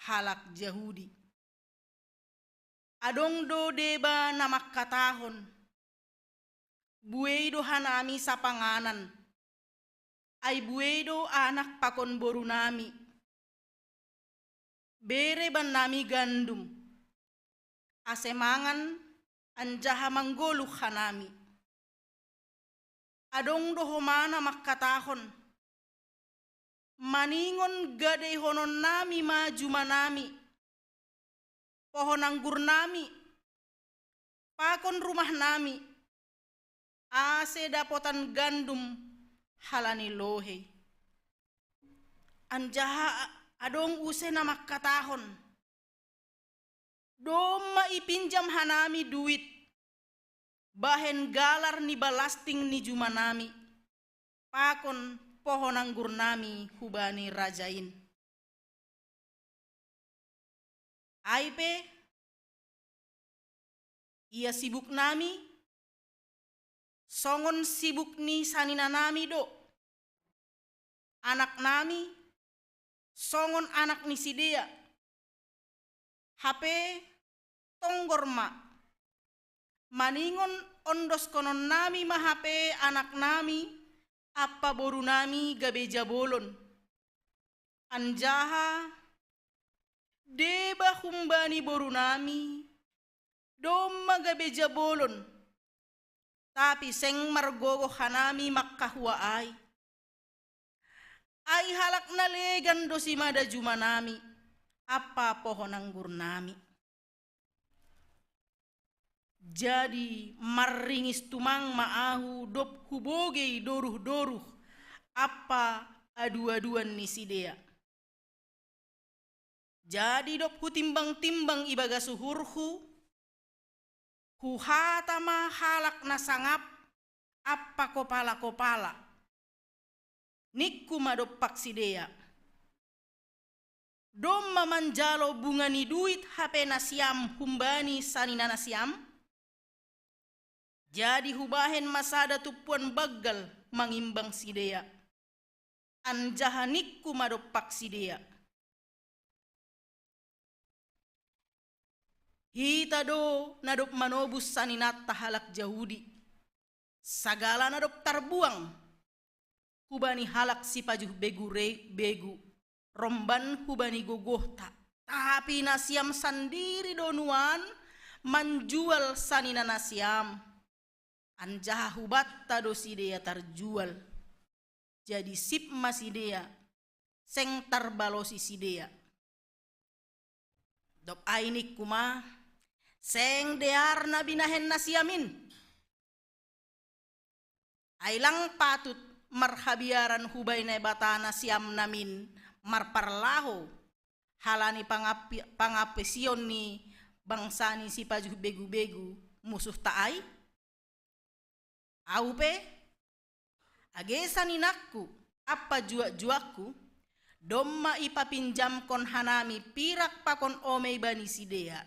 halak Jahudi. Adong do deba namak katahon, buedo hanami sa panganan, ay buedo anak pakon boru nami, bere ban nami gandum, asemangan anjaha manggoluk hanami. Adong do homana makkatahon, maningon gade honon nami maju manami, pohon anggur nami, pakon rumah nami, ase dapotan gandum halani lohe. Anjaha adong use na makkatahon, doma ipinjam hanami duit, bahen galar ni balasting ni jumanami, pakon pohon anggur nami hubani rajain. Aipe ia sibuk nami, songon sibuk ni sanina nami do. Anak nami, songon anak ni sidea. HP tonggor ma. Maningon ondos konon nami ma HP anak nami, apa boru nami gabeja bolon. Anjaha deba humbani boru nami, doma gabeja bolon. Tapi seng margogo hanami makkahua ay. Ay halak na legan do si mada juma nami, apa pohon anggur nami. Jadi maringis tumang maahu dop hubogei doruh-doruh, apa adu-aduan ni sidea. Jadi dop hutimbang-timbang ibaga suhurhu, huhatama halak na sangap, apa kopala-kopala. Nikku madopak sidea. Dom mamanjalo bunga ni duit HP nasiam humbani sanina nasiam. Jadi hubahen masada tupuan bagal mangimbang sidea. Anjaha nikku madopak sidea. Hita do nadop manobus saninata halak Jahudi. Sagala nadop tarbuang. Hubani halak si pajuh begu, romban hubani gogohta. Tapi nasiam sandiri donuan manjual sanina nasiam. Anjaha hubatta do sidea tarjual. Jadi sip masidea, seng tarbalosi sidea. Dop ainik kuma, seng dear na binahen nasiamin. Ailang patut marhabiaran hubay na batana siam namin marparlaho halani pangapesion ni bangsa ni si pajuh begu-begu musuh taay. Aupe agesa ni nakku apa juak-juakku domma ipapinjam kon hanami pirak pakon omei bani sidea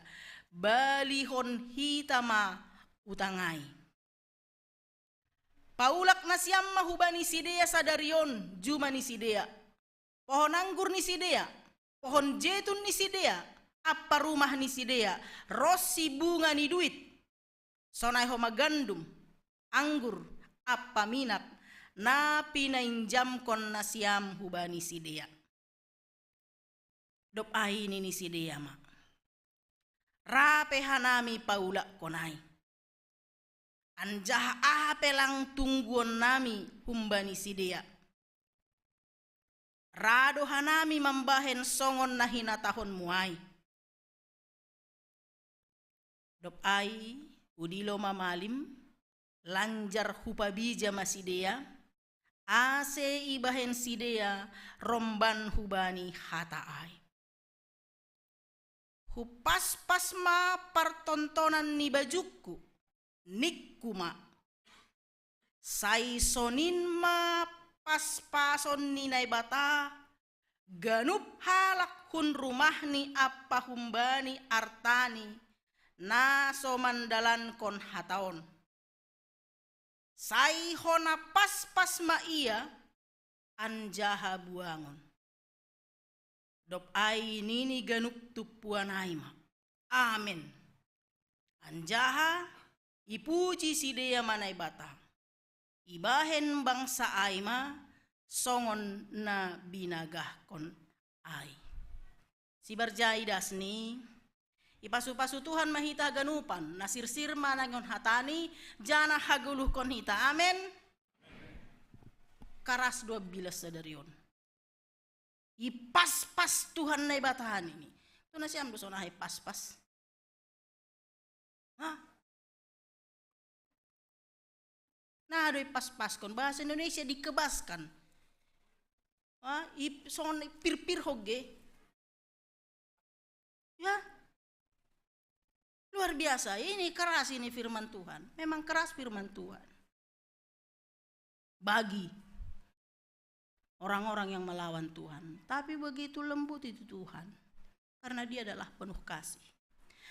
balihon hitama utangai. Paulak na siyam mahubani sidea sadarion juma ni sidea. Pohon anggur ni sidea, pohon jetun ni sidea, apa rumah ni sidea, rosi bunga ni duit. Sonai homa gandum, anggur, apa minat, na pinainjam kon na siyam hubani sidea. Dop ahini ni sidea ma. Rape hanami paulak konai. Anjaha apelang tungguon nami humbani sidea. Rado hanami mambahen songon na hinatahon muay. Dop ai udilo mamalim lanjar hupabija masidea ase ibahen sidea romban hubani hata ai. Hupas-pas ma pertontonan ni bajuku nikuma saisonin ma pas-pason ni naibata ganup halak hun rumah ni apa humbani artani na somandalan kon hataon. Sai hona pas-pas ma iya anjaha buangon. Dop ai nini ganup tupuan aima. Amin. Anjaha ipuji sidea manai bata. Ibahen bangsa aima songon na binagah kon ai. Si berjai dasni ipasu-pasu Tuhan mahita ganupan nasirsir manangon hatani jana haguluh kon hita. Amin. Karas 12 sadarion. Ipas-pas Tuhan na ibatahan ini. Ito na siyang gusto na pas-pas. Hah? Nah, ado'y pas-pas kon. Bahasa Indonesia dikebaskan. Hah? Son pir-pir hoge. Ya. Luar biasa. Ini keras ini firman Tuhan. Memang keras firman Tuhan. Bagi orang-orang yang melawan Tuhan. Tapi begitu lembut itu Tuhan. Karena dia adalah penuh kasih.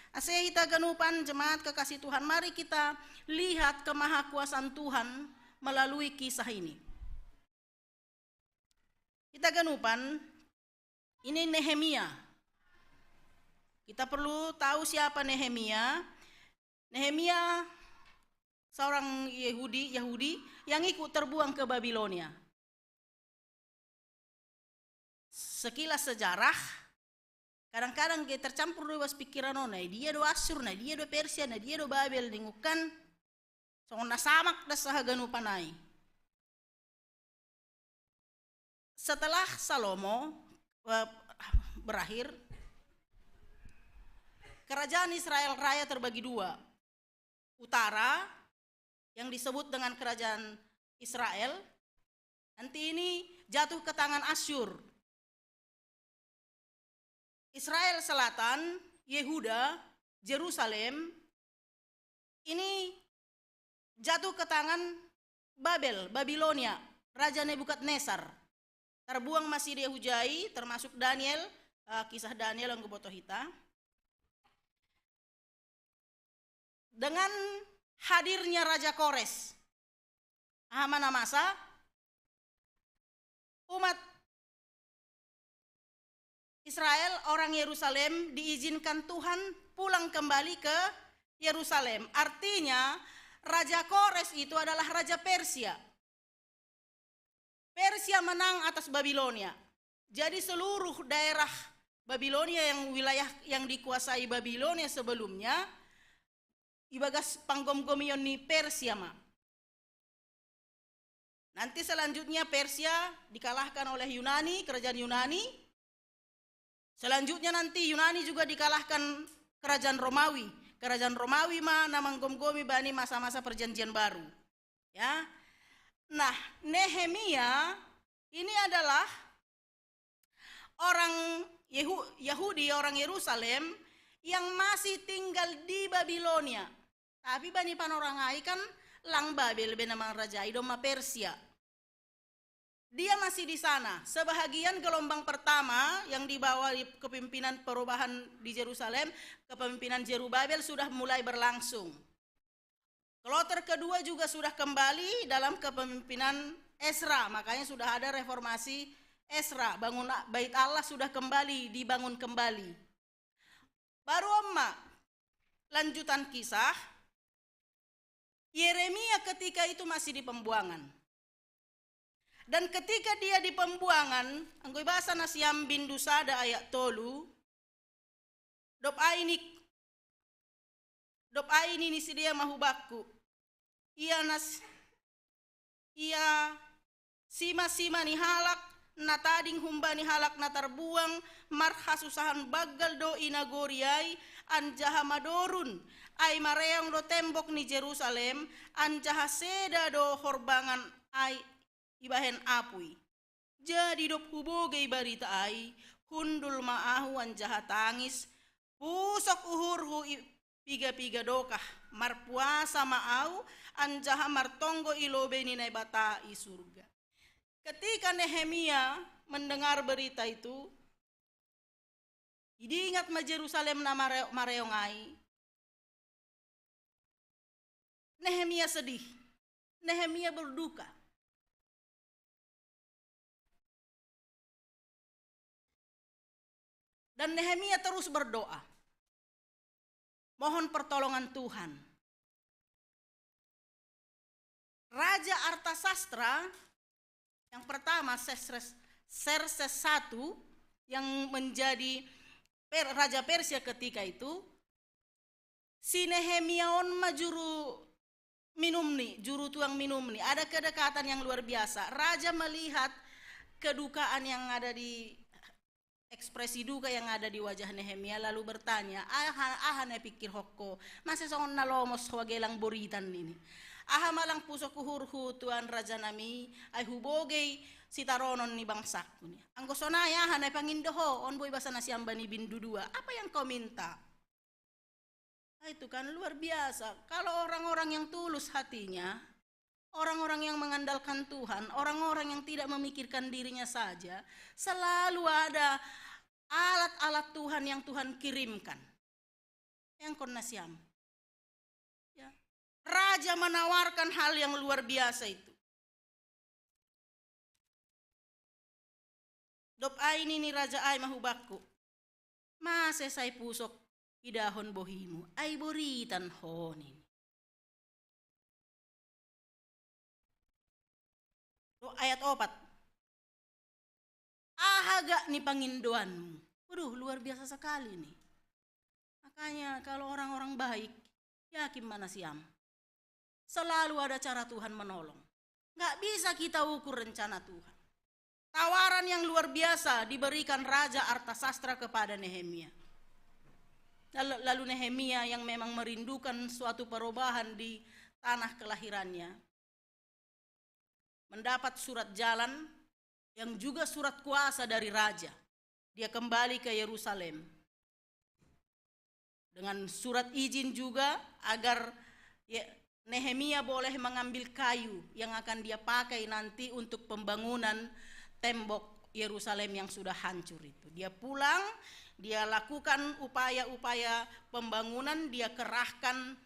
Asehita ganupan jemaat kekasih Tuhan. Mari kita lihat kemahakuasaan Tuhan melalui kisah ini. Kita ganupan, ini Nehemia. Kita perlu tahu siapa Nehemia. Nehemia seorang Yahudi yang ikut terbuang ke Babilonia. Sekilas sejarah, kadang-kadang dia tercampur dua pikiran onai. Dia do Asyur, nah dia do Persia, nah dia do Babel dengukan. Songon nasamak dasah ganupanai. Setelah Salomo berakhir, kerajaan Israel Raya terbagi dua. Utara yang disebut dengan kerajaan Israel, nanti ini jatuh ke tangan Asyur. Israel Selatan, Yehuda, Yerusalem, ini jatuh ke tangan Babel, Babilonia, Raja Nebukadnezar. Terbuang masih dihujai, termasuk Daniel, kisah Daniel yang Gobotohita. Dengan hadirnya Raja Kores, Hamana masa, umat Israel, orang Yerusalem diizinkan Tuhan pulang kembali ke Yerusalem. Artinya Raja Kores itu adalah Raja Persia. Persia menang atas Babilonia. Jadi seluruh daerah Babilonia yang wilayah yang dikuasai Babilonia sebelumnya ibagas panggom-gomion ni Persia ma. Nanti selanjutnya Persia dikalahkan oleh Yunani, kerajaan Yunani. Selanjutnya nanti Yunani juga dikalahkan kerajaan Romawi. Kerajaan Romawi mah namang gom-gomi bani masa-masa perjanjian baru. Ya. Nah, Nehemia ini adalah orang Yahudi, orang Yerusalem yang masih tinggal di Babilonia. Tapi bani panorangai kan lang Babel benamang raja idoma Persia. Dia masih di sana. Sebahagian gelombang pertama yang dibawa kepemimpinan perubahan di Yerusalem, kepemimpinan Zerubabel sudah mulai berlangsung. Kloter kedua juga sudah kembali dalam kepemimpinan Ezra, makanya sudah ada reformasi Ezra. Bangun Bait Allah sudah kembali, dibangun kembali. Baru lanjutan kisah, Yeremia ketika itu masih di pembuangan. Dan ketika dia di pembuangan, anggoy bahasa nasiam bindusada ayat tolu, dop aini ni si dia mahubaku. Ia sima-sima ni halak natading humbani halak na tarbuang marhasusahan bagal do inagoriay anjaha madorun ay mareong do tembok ni Jerusalem anjaha seda do horbangan ay ibahen apuy. Jadi do hubogay barita ay hundul maahu anjaha tangis pusok uhurhu piga-piga dokah marpuasa maau anjaha martonggo ilobe ni bata i surga. Ketika Nehemia mendengar berita itu, diingat ma Jerusalem na mareongai. Nehemia sedih, Nehemia berduka. Dan Nehemia terus berdoa, mohon pertolongan Tuhan. Raja Artasastra yang pertama, Xerxes I, yang menjadi Raja Persia ketika itu, si Nehemia on majuru minum nih, juru tuang minum nih. Ada kedekatan yang luar biasa. Raja melihat kedukaan yang ada di ekspresi duka yang ada di wajah Nehemia, lalu bertanya, aha pikir hokko, masih songon nalomos wagelang boritan ini. Aha malang pusok kuhurhu tuan raja nami ay hubogay si taronon ni bangsak ni. Ang gusto na ya hanay pangindoho on boy basa na siyang bani bindudua. Apa yang kau minta? Itu kan luar biasa. Kalau orang-orang yang tulus hatinya, orang-orang yang mengandalkan Tuhan, orang-orang yang tidak memikirkan dirinya saja, selalu ada alat-alat Tuhan yang Tuhan kirimkan. Yang konasiam. Ya. Raja menawarkan hal yang luar biasa itu. Dop ay ni raja ay mahubakku. Mase say pusok idahon bohimu ay boritan honin. Do ayat 4. Ahaga ni pangindoanmu. Waduh, luar biasa sekali nih. Makanya kalau orang-orang baik, yakin mana siam. Selalu ada cara Tuhan menolong. Nggak bisa kita ukur rencana Tuhan. Tawaran yang luar biasa diberikan Raja Artasastra kepada Nehemia. Lalu Nehemia yang memang merindukan suatu perubahan di tanah kelahirannya, mendapat surat jalan yang juga surat kuasa dari Raja. Dia kembali ke Yerusalem dengan surat izin juga agar Nehemia boleh mengambil kayu yang akan dia pakai nanti untuk pembangunan tembok Yerusalem yang sudah hancur itu. Dia pulang, dia lakukan upaya-upaya pembangunan, dia kerahkan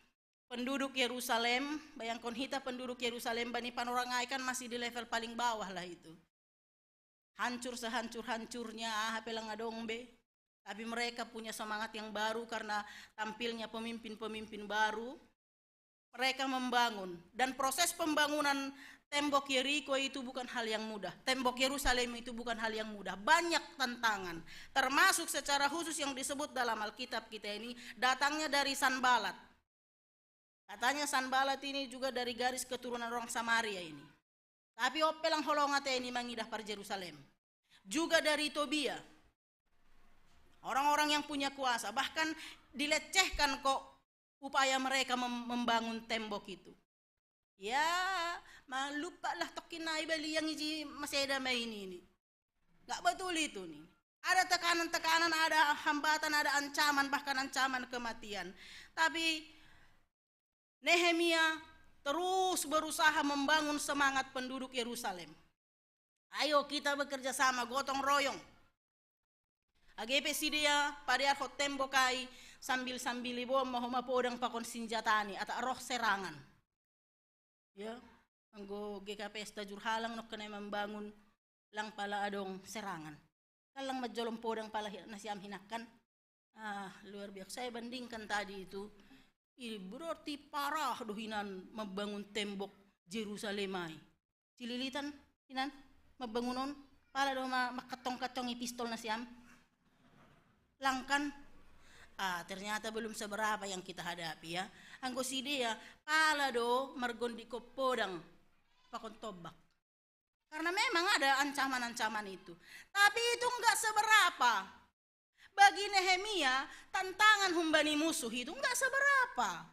penduduk Yerusalem. Bayangkan hita penduduk Yerusalem bani panorangay kan masih di level paling bawah lah itu. Hancur sehancur-hancurnya, hapelang adongbe. Tapi mereka punya semangat yang baru karena tampilnya pemimpin-pemimpin baru. Mereka membangun, dan proses pembangunan tembok Yeriko itu bukan hal yang mudah. Tembok Yerusalem itu bukan hal yang mudah. Banyak tantangan, termasuk secara khusus yang disebut dalam Alkitab kita ini datangnya dari Sanbalat. Katanya Sanbalat ini juga dari garis keturunan orang Samaria ini. Tapi opelang holongate ini mangidah par Yerusalem. Juga dari Tobia. Orang-orang yang punya kuasa, bahkan dilecehkan kok upaya mereka membangun tembok itu. Ya, malupa lah tokinai bali yang iji maseda main ini. Gak betul itu nih. Ada tekanan-tekanan, ada hambatan, ada ancaman, bahkan ancaman kematian. Tapi Nehemia terus berusaha membangun semangat penduduk Yerusalem. Ayo kita bekerja sama, gotong royong. AGP sidia pada arhot tembokai sambil ibu mau podang pakon senjatani atau roh serangan. Ya, anggo GKPS tajur halang nok kena membangun lang pala adong serangan. Kalang majolong podang pala nasiam hinakan. Luar biasa. Saya bandingkan tadi itu, ini berarti parah dohinan membangun tembok Jerusalem. Cililitan hinan membangunon pala do makatong-katongi pistol nasiam. Langkan. Ternyata belum seberapa yang kita hadapi ya. Anggo si dia pala do margondi ko podang pakon tobak. Karena memang ada ancaman-ancaman itu. Tapi itu enggak seberapa. Bagi Nehemia, tantangan humbani musuh itu enggak seberapa.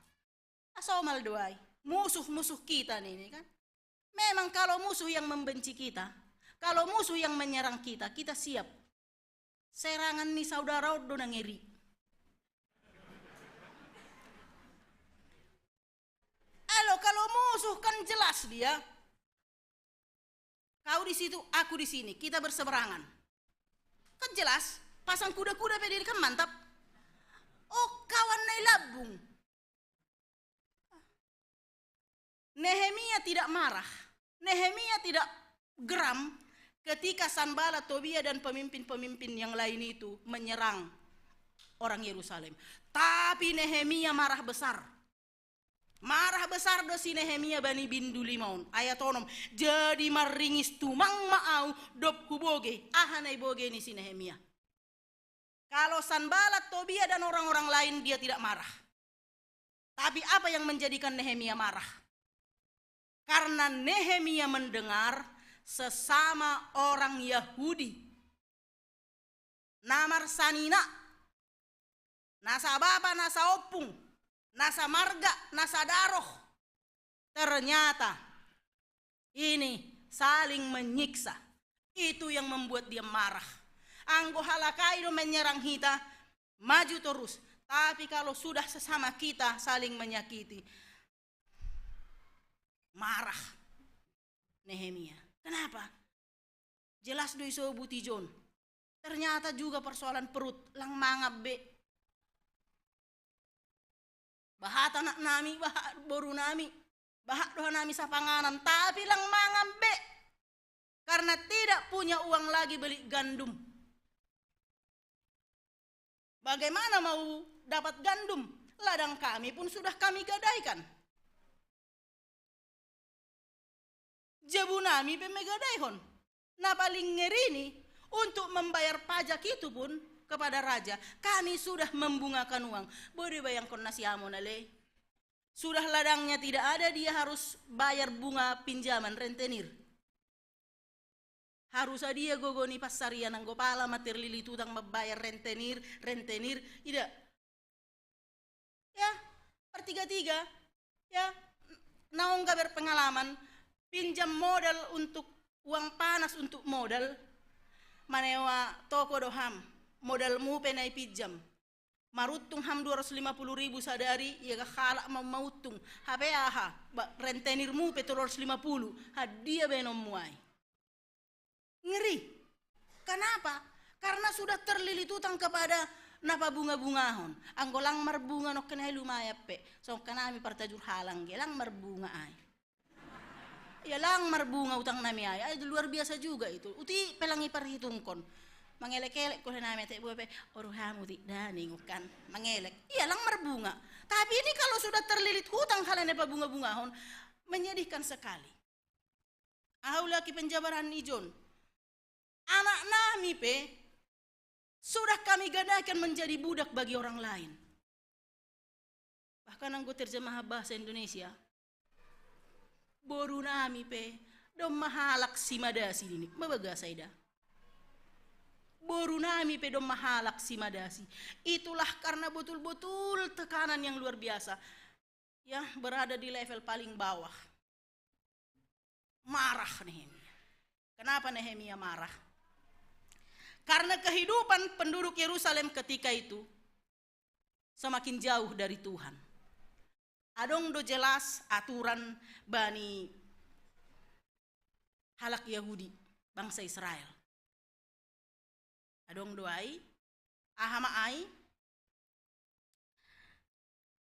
Asomal doai. Musuh-musuh kita nih kan. Memang kalau musuh yang membenci kita, kalau musuh yang menyerang kita, kita siap. Serangan nih saudara udah ngeri. Kalau musuh kan jelas dia. Kau di situ, aku di sini, kita berseberangan. Kan jelas, pasang kuda-kuda pediri kan mantap. Oh, kawan nai labung. Nehemia tidak marah. Nehemia tidak geram ketika Sanballat, Tobia dan pemimpin-pemimpin yang lain itu menyerang orang Yerusalem. Tapi Nehemia marah besar. Marah besar dosi Nehemia bani bindu limaun. Ayat onom. Jadi maringis tumang maau dop huboge. Ahanai boge ni si Nehemia. Kalau Sanballat, Tobia dan orang-orang lain dia tidak marah. Tapi apa yang menjadikan Nehemia marah? Karena Nehemia mendengar sesama orang Yahudi. Namar sanina. Nasa bapa, nasa opung. Nasa marga, nasa daroh. Ternyata ini saling menyiksa. Itu yang membuat dia marah. Anggo halakai do menyerang kita, maju terus. Tapi kalau sudah sesama kita saling menyakiti, marah Nehemia. Kenapa? Jelas do iso butijon. Ternyata juga persoalan perut, lang mangap be. Bahat anak nami, bahat boru nami, bahat doha nami sa panganan, tapi lang mangambe. Karena tidak punya uang lagi beli gandum. Bagaimana mau dapat gandum? Ladang kami pun sudah kami gadaikan. Jabu nami pemegadaihon. Nah paling ngeri ini, untuk membayar pajak itu pun, kepada raja, kami sudah membungakan uang. Boleh bayangkan nasi amon ale. Sudah ladangnya tidak ada, dia harus bayar bunga pinjaman rentenir. Harus dia gogoni pasarian ang gopala mater lili tutang membayar rentenir, tidak. Ya, pertiga-tiga, ya, naong gak berpengalaman, pinjam modal untuk uang panas untuk modal, manewa toko doham. Modalmu penai pinjam. Marutung ham 250.000 sadari, ya kakala mautung. Habe aha, rentenirmu pe 350. Hadia benom muai. Ngeri. Kenapa? Karena sudah terlilit utang kepada napa bunga-bungahon. Anggolang marbunga no kenai lumaya pe. So kanami partajur halang gelang marbunga ay. Ya lang marbunga utang nami ay. Ay luar biasa juga itu. Uti pelangi parhitungkon. Mangelek-elek ko na namin, oruhamu di daningukan, mangelek. Iya lang marbunga. Tapi ini kalau sudah terlilit hutang halanya bunga-bungahon, menyedihkan sekali. Ahau laki penjabaran ijon. Anak nami pe, sudah kami gadaikan menjadi budak bagi orang lain. Bahkan anggo terjemah bahasa Indonesia, boru nami pe, dom mahalak si madasi ini, mabagasa ida. Boru nami pedom mahalak si madasi. Itulah karena betul-betul tekanan yang luar biasa. Ya, berada di level paling bawah. Marah Nehemia. Kenapa Nehemia marah? Karena kehidupan penduduk Yerusalem ketika itu semakin jauh dari Tuhan. Adong do jelas aturan bani halak Yahudi, bangsa Israel. Adong doai, ahama ai,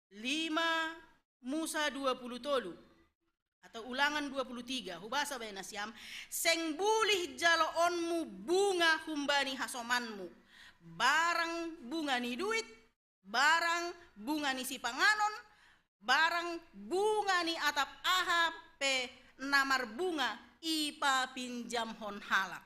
5 Musa 20 tolu, atau ulangan 23, hubasa bayna siam, seng bulih jaloonmu bunga humbani hasomanmu, barang bunga ni duit, barang bunga ni si panganon, barang bunga ni atap aha pe namar bunga ipa pinjam hon halak.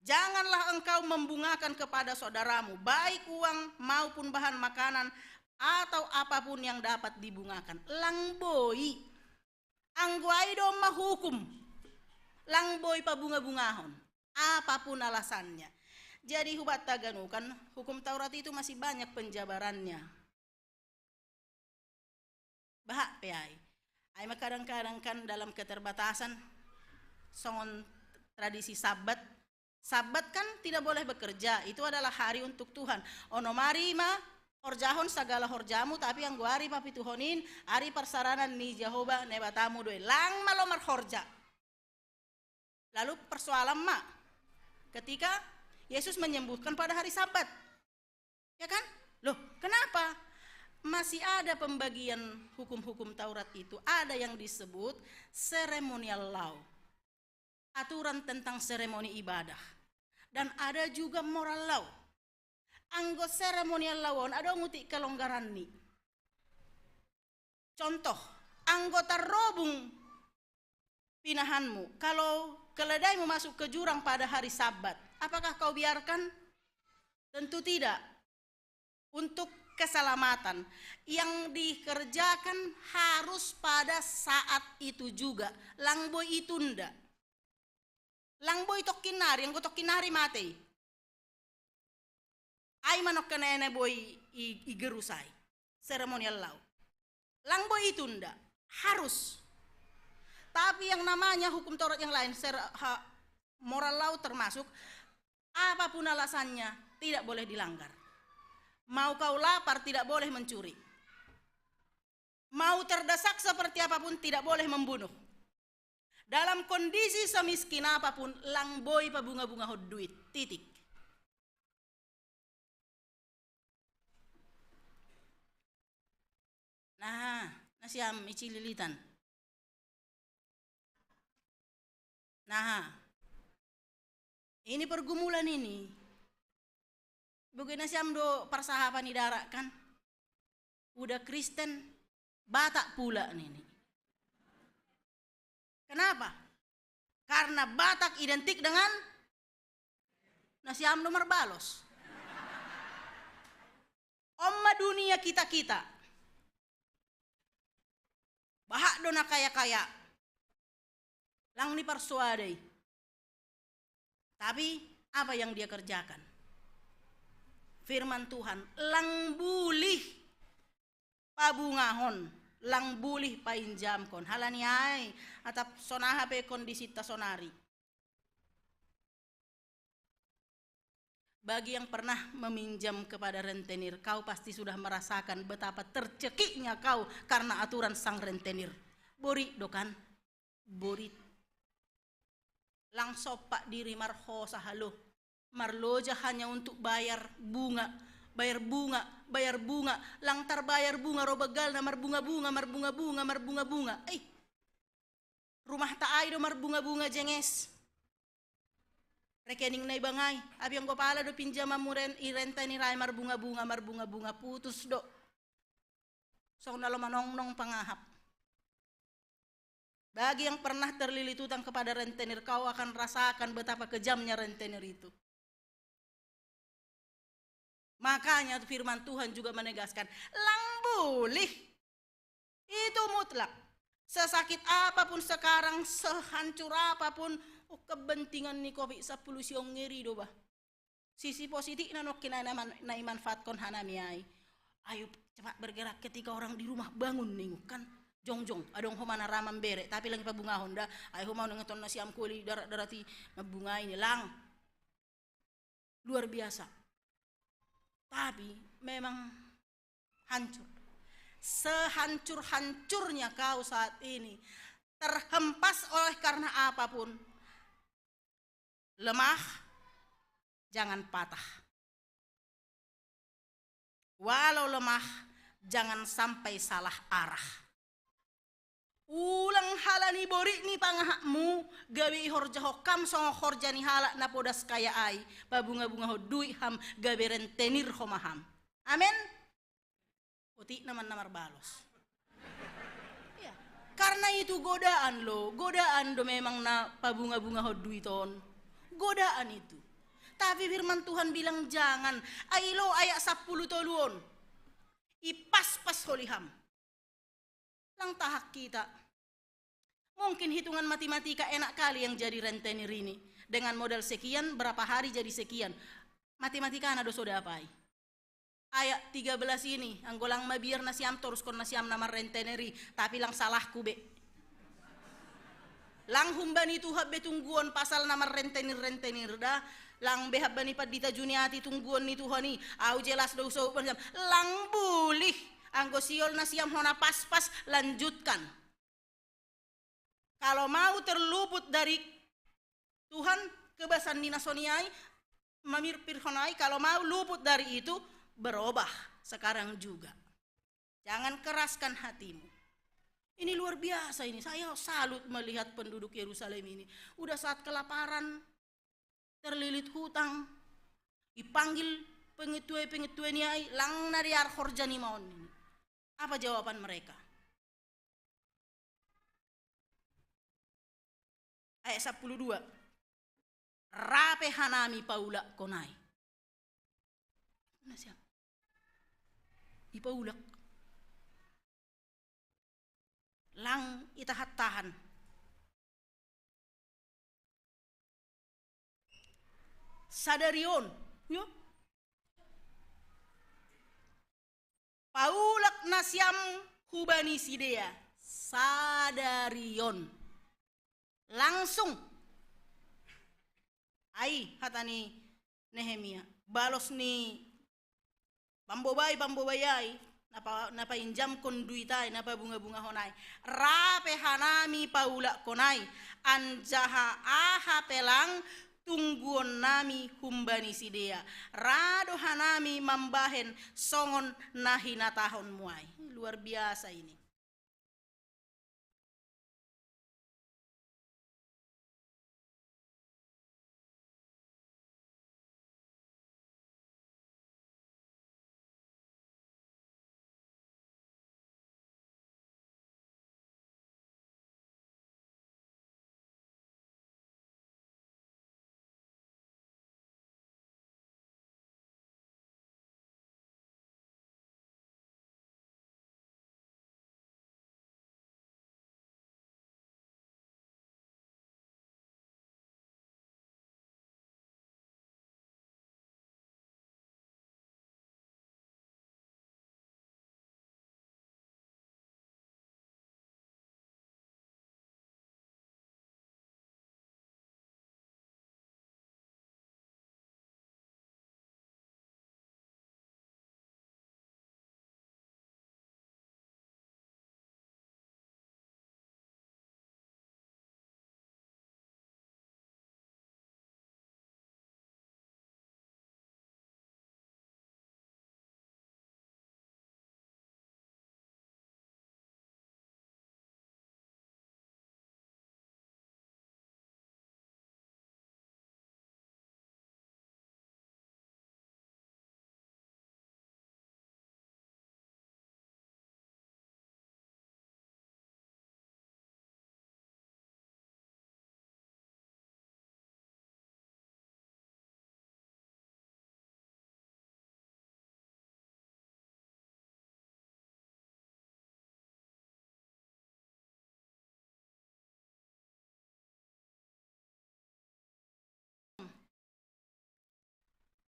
Janganlah engkau membungakan kepada saudaramu, baik uang maupun bahan makanan, atau apapun yang dapat dibungakan. Langboi, angguai do mahukum. Langboy pabunga-bungahon. Apapun alasannya. Jadi hubat taganukan, hukum Taurat itu masih banyak penjabarannya. Bahak peai. Ay kadang-kadang kan dalam keterbatasan songon tradisi Sabat. Sabat kan tidak boleh bekerja, itu adalah hari untuk Tuhan. Ono mari ma horjahon segala horjamu, tapi yang gua hari papituhonin hari persaranan ni Jehovah nebatamu doe lang malomar horja. Lalu persoalan ma ketika Yesus menyembuhkan pada hari Sabat, ya kan? Loh, kenapa? Masih ada pembagian hukum-hukum Taurat itu, ada yang disebut ceremonial law, aturan tentang seremoni ibadah, dan ada juga moral law. Anggo ceremonial law ada ngutik kelonggaran nih. Contoh, anggota robung pinahanmu, kalau keledaimu masuk ke jurang pada hari Sabat, apakah kau biarkan? Tentu tidak. Untuk keselamatan yang dikerjakan harus pada saat itu juga. Langboy itu ndak. Langboy tok kinari, yang tok kinari mati. Ay manok kenene boy igerusai. Seremonial law. Langboy itu ndak. Harus. Tapi yang namanya hukum Taurat yang lain, moral law termasuk, apapun alasannya tidak boleh dilanggar. Mau kau lapar tidak boleh mencuri. Mau terdesak seperti apapun tidak boleh membunuh. Dalam kondisi semiskin apapun, langboy pabunga-bunga hod duit. Titik. Nah, nasiam icililitan. Nah, ini pergumulan ini. Bagaimana siam do persahapan idarak kan? Udah Kristen, Batak pula nih. Kenapa? Karena Batak identik dengan nasiam nomor balos. Omma dunia kita-kita. Bahak dona kaya-kaya. Lang ni persuadai. Tapi apa yang dia kerjakan? Firman Tuhan, lang bulih pabungahon, lang bulih painjamkon. Halani ay atap sonaha pe kondisi tasonari. Bagi yang pernah meminjam kepada rentenir, kau pasti sudah merasakan betapa tercekiknya kau karena aturan sang rentenir. Bori dokan, bori lang sopak diri marho sahalo. Marloja hanya untuk bayar bunga, lang terbayar bunga robegal na marbunga-bunga. Rumah taay do marbunga-bunga jenges. Rekening na ibangay, abi ang gopala do pinjama mo irenta ni ray marbunga-bunga putus do. So nalo manong pangahap. Bagi yang pernah terlilitutan kepada rentenir, kau akan rasakan betapa kejamnya rentenir itu. Makanya firman Tuhan juga menegaskan, lang boleh. Itu mutlak. Sesakit apapun sekarang, sehancur apapun, kepentingan ni kopi 10 siong ngeri do bah. Sisi positif nanok na imanfaatkan hanamiai. Ayo cepat bergerak ketika orang di rumah bangun nih kan. Jongjong, adong humana ramam bere, tapi lagi pabunga honda, ayo humana ngeton na siam kuli darati mabunga ini lang. Luar biasa. Tapi memang hancur. Sehancur-hancurnya kau saat ini terhempas oleh karena apapun. Lemah, jangan patah. Walau lemah, jangan sampai salah arah. Ulang halani bori ni pangahakmu gabi horja hokam songo horja ni halak na podas kaya ai babunga-bunga ho duit ham gabi rentenir homaham. Amen. Uti naman namar balos. Ya, karena itu godaan lo, godaan do memang na pabunga-bunga ho duiton. Godaan itu. Tapi firman Tuhan bilang jangan. Ailo ayat 10 toluon. Ipas-pas holiham. Lang tahak kita. Mungkin hitungan matematika enak kali yang jadi rentenir ini. Dengan modal sekian, berapa hari jadi sekian. Matematika anak dosa apa? Ayat 13 ini, anggolang mabir nasiam terus kon nasiam nama renteneri, tapi lang salahku be. Lang humbani tuhab betungguan pasal nama rentenir dah. Lang behab bani padita juniati tungguan ni tuhani. Au jelas dosa lang bulih. Anggo siol nasiam hona pas-pas lanjutkan. Kalau mau terluput dari Tuhan kebasan nina soniai mamir pirhonai, kalau mau luput dari itu berubah sekarang juga. Jangan keraskan hatimu. Ini luar biasa ini. Saya salut melihat penduduk Yerusalem ini. Udah saat kelaparan, terlilit hutang, dipanggil pengetua niai lang nariar horjani maun ini. Apa jawaban mereka? Ayat 12. Rape hanami paula konai. Mana siapa? Ipaulak. Lang itahat tahan. Sadarion. Yo. Paulak nasyam hubani sidea. Sadarion. Langsung ai hatani Nehemia balos ni bambobayai napa injam kon duitai napa bunga-bunga honai rape hanami paula konai anjaha aha pelang tungguon nami humbani sidea rado hanami mambahen songon nahina tahun muai. Luar biasa ini.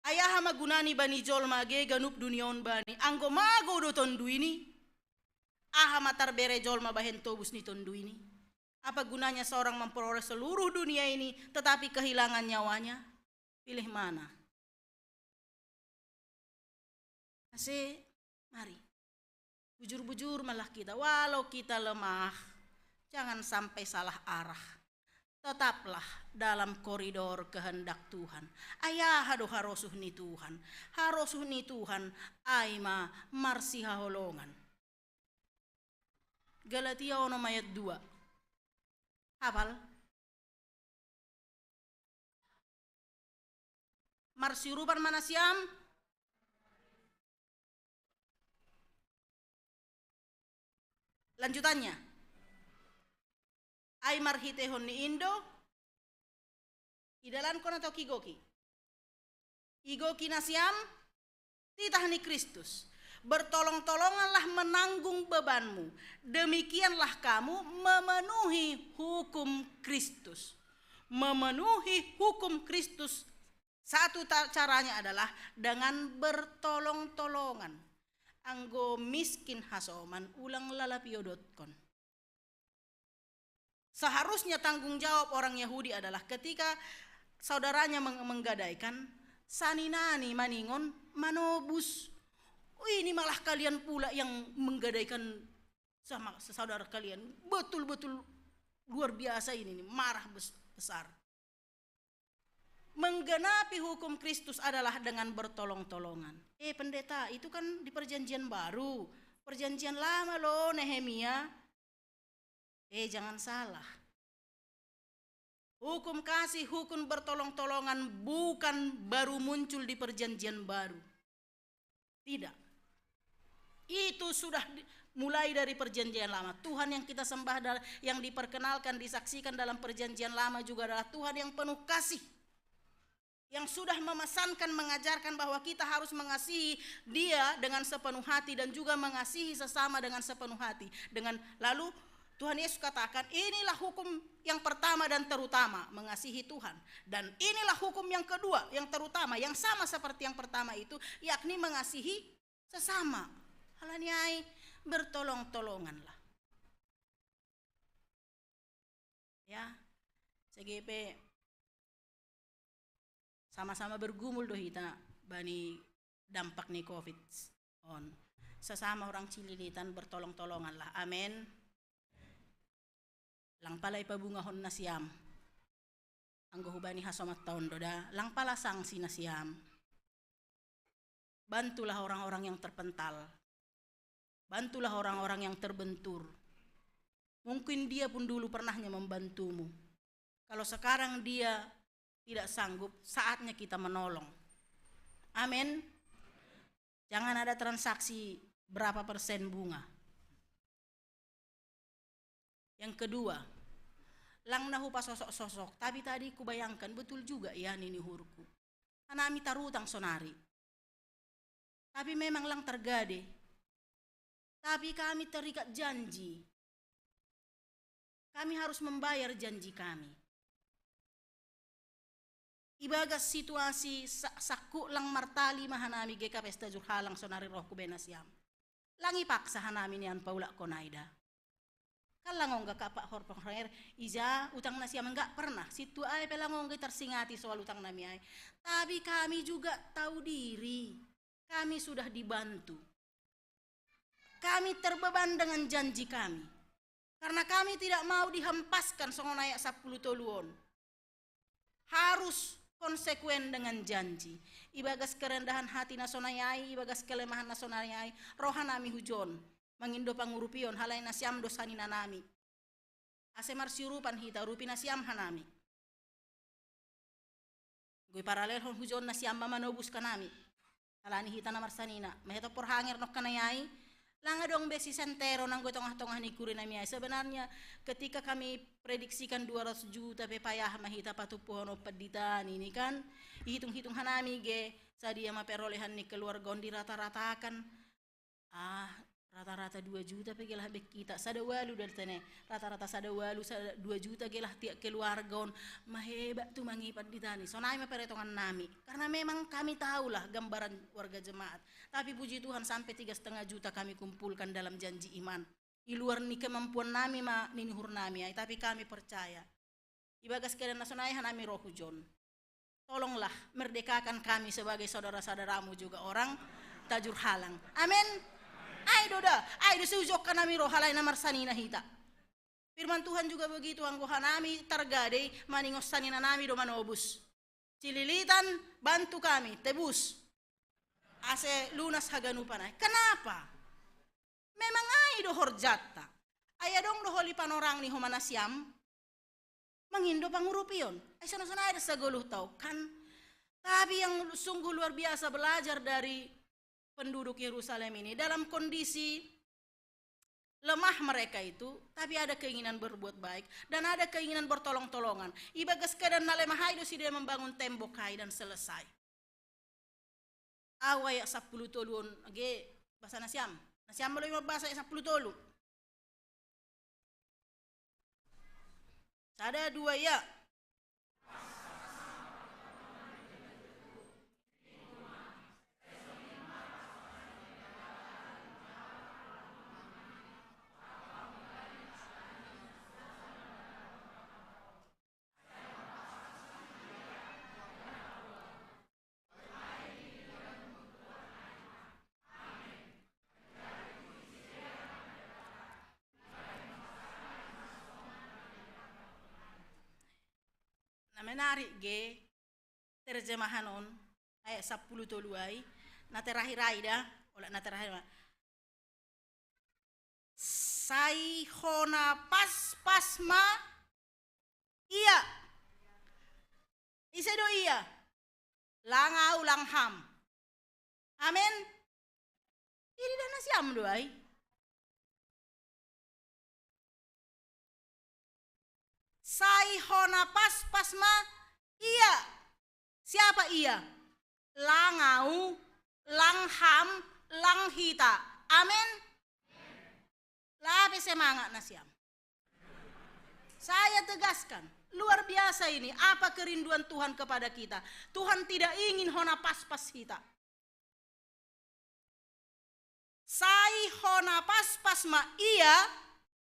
Ayah magunani bani jol mage ganup dunion bani anggo mago do tondu ini aha matar bere jol mabahen tobus ni tondu ini. Apa gunanya seorang memperoleh seluruh dunia ini tetapi kehilangan nyawanya? Pilih mana? Asih, mari bujur-bujur malah kita, walau kita lemah jangan sampai salah arah. Tetaplah dalam koridor kehendak Tuhan. Ayah hado harosuh ni Tuhan. Harosuh ni Tuhan aima marsiha holongan. Galatia 6 ayat 2. Hafal? Marsirupan mana siam? Lanjutannya. Ay marhitehon ni Indo, idalan ko na to kigoki. Igoki na siyam, titah ni Kristus. bertolong-tolonganlah menanggung bebanmu. Demikianlah kamu memenuhi hukum Kristus. Memenuhi hukum Kristus, satu caranya adalah dengan bertolong-tolongan. Anggo miskin hasoman ulang lalapio.com. Seharusnya tanggung jawab orang Yahudi adalah ketika saudaranya menggadaikan, saninani maningon manobus. Oh, ini malah kalian pula yang menggadaikan sama saudara kalian. Betul-betul luar biasa ini, marah besar. Menggenapi hukum Kristus adalah dengan bertolong-tolongan. Pendeta, itu kan di perjanjian baru. Perjanjian lama loh, Nehemia. Jangan salah. Hukum kasih, hukum bertolong-tolongan bukan baru muncul di perjanjian baru. Tidak. Itu sudah mulai dari perjanjian lama. Tuhan yang kita sembah, yang diperkenalkan, disaksikan dalam perjanjian lama juga adalah Tuhan yang penuh kasih. Yang sudah memesankan, mengajarkan bahwa kita harus mengasihi Dia dengan sepenuh hati dan juga mengasihi sesama dengan sepenuh hati. Lalu Tuhan Yesus katakan, inilah hukum yang pertama dan terutama, mengasihi Tuhan. Dan inilah hukum yang kedua, yang terutama, yang sama seperti yang pertama itu, yakni mengasihi sesama. Halaniai, bertolong-tolonganlah. Ya, CGP sama-sama bergumul dohita bani dampak nih COVID on. Sesama orang Cililitan bertolong-tolonganlah. Amin. Lang palay pabungahon na siyam. Anggo hubani hasomat taon doda. Lang pala sangsi na siyam. Bantulah orang-orang yang terpental. Bantulah orang-orang yang terbentur. Mungkin dia pun dulu pernahnya membantumu. Kalau sekarang dia tidak sanggup, saatnya kita menolong. Amin. Jangan ada transaksi berapa persen bunga. Yang kedua, lang nahu pa sosok-sosok, tapi tadi kubayangkan betul juga ya nini hurku. Anami tarutang sonari. Tapi memang lang tergade. Tapi kami terikat janji. Kami harus membayar janji kami. Ibagas situasi saku lang martali mahanami ge kapesta jurhalang sonari rohku benasyam. Langi paksa hanami nian paula konaida. Kalangong ga kapak horpong honger iza utang nasyam enggak pernah. Situ ay pelangong ga tersingati soal utang nami ay. Tapi kami juga tahu diri. Kami sudah dibantu. Kami terbeban dengan janji kami. Karena kami tidak mau dihempaskan songonayak 10 toluon. Harus konsekuen dengan janji. Ibagas kerendahan hati nasonayai, ibagas kelemahan nasonayai, rohanami hujon, mengindo pangurupion, halay nasyam dosani nanami. Asemar siurupan hita, rupi nasyam hanami. Gui paralel hon hujon nasyam mamanobus kanami. Halani hita namarsanina, meheto porhanger nok kanayai, langa dong besi sentero nang tongah-tongah ni kurinami. Sebenarnya ketika kami prediksikan 200 juta pepayah mahita patupuhono peditan ini kan hitung-hitung hanami ge sadia maperolehan ni keluarga on dirata-ratakan rata-rata 2 juta pegelah bek kita sadawalu dari tene rata-rata sadawalu 2 juta gelah tiap keluarga on mahebat tu mangipat ditani sonai maperetongan nami karena memang kami tahulah gambaran warga jemaat tapi puji Tuhan sampai 3,5 juta kami kumpulkan dalam janji iman di luar ni kemampuan nami ninuhur nami ay tapi kami percaya ibagas kedan nasonai hanami roh hujon tolonglah merdekakan kami sebagai saudara-saudaramu juga orang tajur halang amin. Ay doda, ay disujok ka nami roh halay na marsani na hita. Firman Tuhan juga begitu anggohan nami targade maningos sani na nami do manobus. Cililitan bantu kami tebus. Ase lunas haganupan ay. Kenapa? Memang ay do horjata. Ay adong do holi panorang ni humanasyam. Mangindo pangurupion. Ay sana-sana ada sa guluh tau kan. Tapi yang sungguh luar biasa belajar dari penduduk Yerusalem ini dalam kondisi lemah mereka itu, tapi ada keinginan berbuat baik dan ada keinginan bertolong-tolongan. Ibagas kedan nalemah haido si dia membangun tembok hai dan selesai. Awai 10 toluon ge Bahasa nasiam. Nasiam boleh bahasa 10 tolu. Ada 2 ya. Menarik ge terjemahan on ayat 10 toluai na terakhir dah oleh na terakhir sai hona pasma iya isedo iya langau langham amin ini dana siam doai sai hona pasma iya. Siapa iya? Langau, langham, langhita. Amin. Lapis semangat nasiam. Saya tegaskan, luar biasa ini. Apa kerinduan Tuhan kepada kita? Tuhan tidak ingin hona pas kita. Sai hona pasma iya,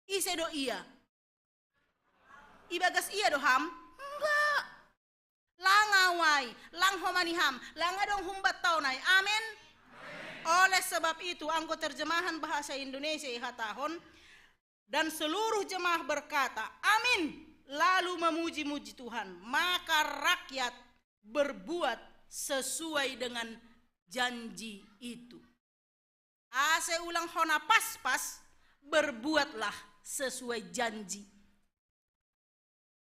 isedo iya. Ibagas iya doham? Enggak. Langawai, langhomaniham, langadong humbat taunai. Amin. Oleh sebab itu, anggo terjemahan bahasa Indonesia ihatahon dan seluruh jemaah berkata, amin. Lalu memuji-muji Tuhan. Maka rakyat berbuat sesuai dengan janji itu. Ase ulang hona pas, berbuatlah sesuai janji.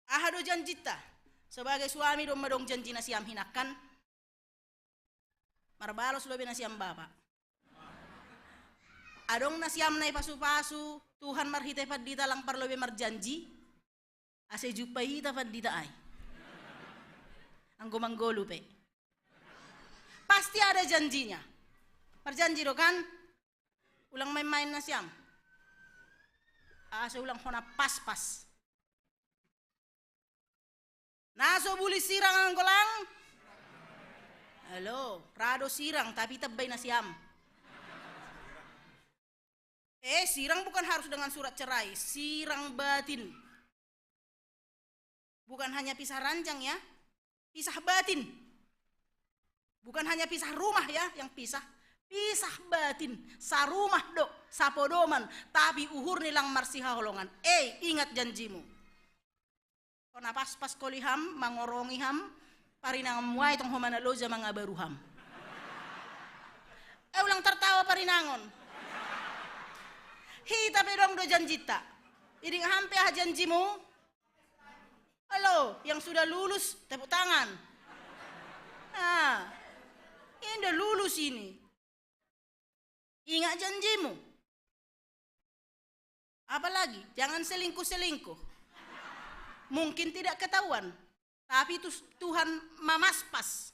Ahado janjita sebagai suami dong madong janji nasiam hinakan marbalos lobe nasiam bapak adong nasiam nai pasu-pasu Tuhan marhite padita lang parlobe marjanji ase jupai hita padita ay anggo manggolu pe pasti ada janjinya marjanji do kan ulang main-main nasiam ase ulang hona pas naso buli sirang ang golang. Halo, rado sirang tapi tebay na siam. Sirang bukan harus dengan surat cerai, sirang batin. Bukan hanya pisah ranjang ya, pisah batin. Bukan hanya pisah rumah ya, yang pisah batin. Sarumah do, sapodoman, tapi uhur nilang marsiha holongan. Ingat janjimu. Kona pas koliham, mangorongiham, parinangam muay tong homana loja mga baruham. Ulang tertawa parinangon. Hita pedong do janjita. Iding hampe ah janjimu. Halo, yang sudah lulus tepuk tangan. Nah, ini udah lulus ini. Ingat janjimu. Apalagi, jangan selingkuh-selingkuh. Mungkin tidak ketahuan, tapi itu Tuhan mamaspas.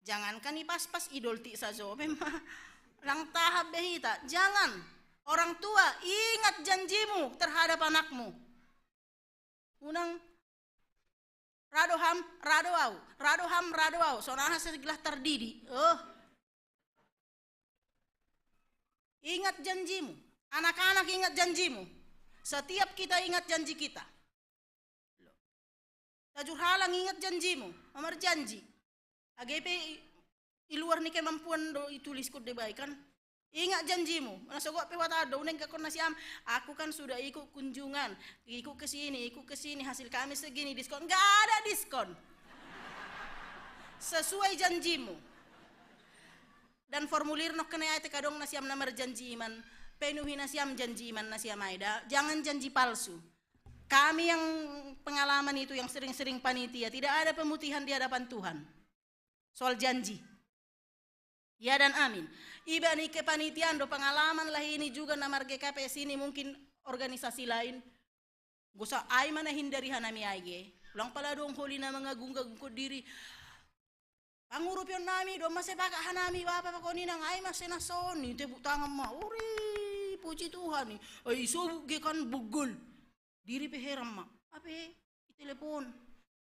Jangankan ipaspas idol ti sajo, memang lang tahap behita. Jangan, orang tua ingat janjimu terhadap anakmu. Unang radoham, sonaha segelah terdidi. Ingat janjimu, anak-anak ingat janjimu. Setiap kita ingat janji kita. Tajur halang ingat janjimu, amar janji. AGP iluar ni kemampuan do itulis ko debay kan. Ingat janjimu. Nasogok pe watado neng kakon nasiam. Aku kan sudah ikut kunjungan, ikut ke sini, hasil kami segini diskon. Enggak ada diskon. Sesuai janjimu. Dan formulir nok kena ayat kadong nasiam namar janji iman. Penuhi nasiam janji iman nasiam aida. Jangan janji palsu. Kami yang pengalaman itu yang sering-sering panitia, tidak ada pemutihan di hadapan Tuhan. Soal janji. Ya dan amin. Iba nih kepanitiaan do pengalaman lah ini juga namar GKPS ini mungkin organisasi lain. Gusa ay mana hindari hanami ayge. Ulang pala dong holi na mga gunggag ko diri. Pangurupion nami do masepaka hanami bapa pakoni nang ay masenasoni tepuk tangan mah. Uri puji Tuhan nih. Ay so kan bugul. Diri peheram mah. Ape telepon.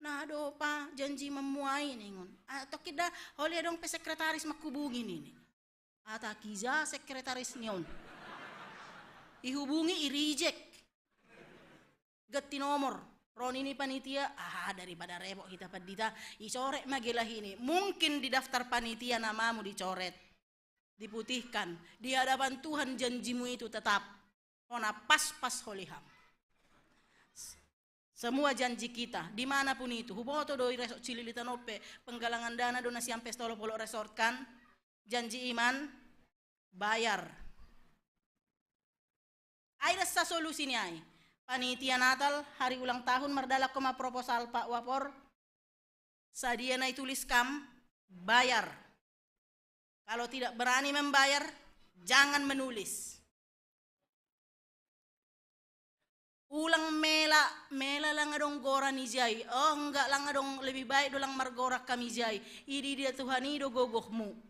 Nah do pa janji memuai ningon. Atau kita oleh dong pe sekretaris makubungi ini. Ata kiza sekretaris nion. Ihubungi i-reject. Gati nomor. Ron ini panitia, daripada repot kita padita, icoret magilah ini. Mungkin di daftar panitia namamu dicoret, diputihkan. Di hadapan Tuhan janjimu itu tetap. Ona pas-pas holiham. Semua janji kita, dimanapun itu. Huboto doi resort Cililitan ope, penggalangan dana donasi sampai 30 resort kan. Janji iman, bayar. Ada sa solusi ni ay. Panitia Natal, hari ulang tahun merdalak koma proposal Pak Wapor. Sadia na tulis kam, bayar. Kalau tidak berani membayar, jangan menulis. Ulang mela lang adong gora ni jay. Oh enggak lang adong lebih baik dolang margorak kami jay. Idi dia Tuhan ido gogohmu.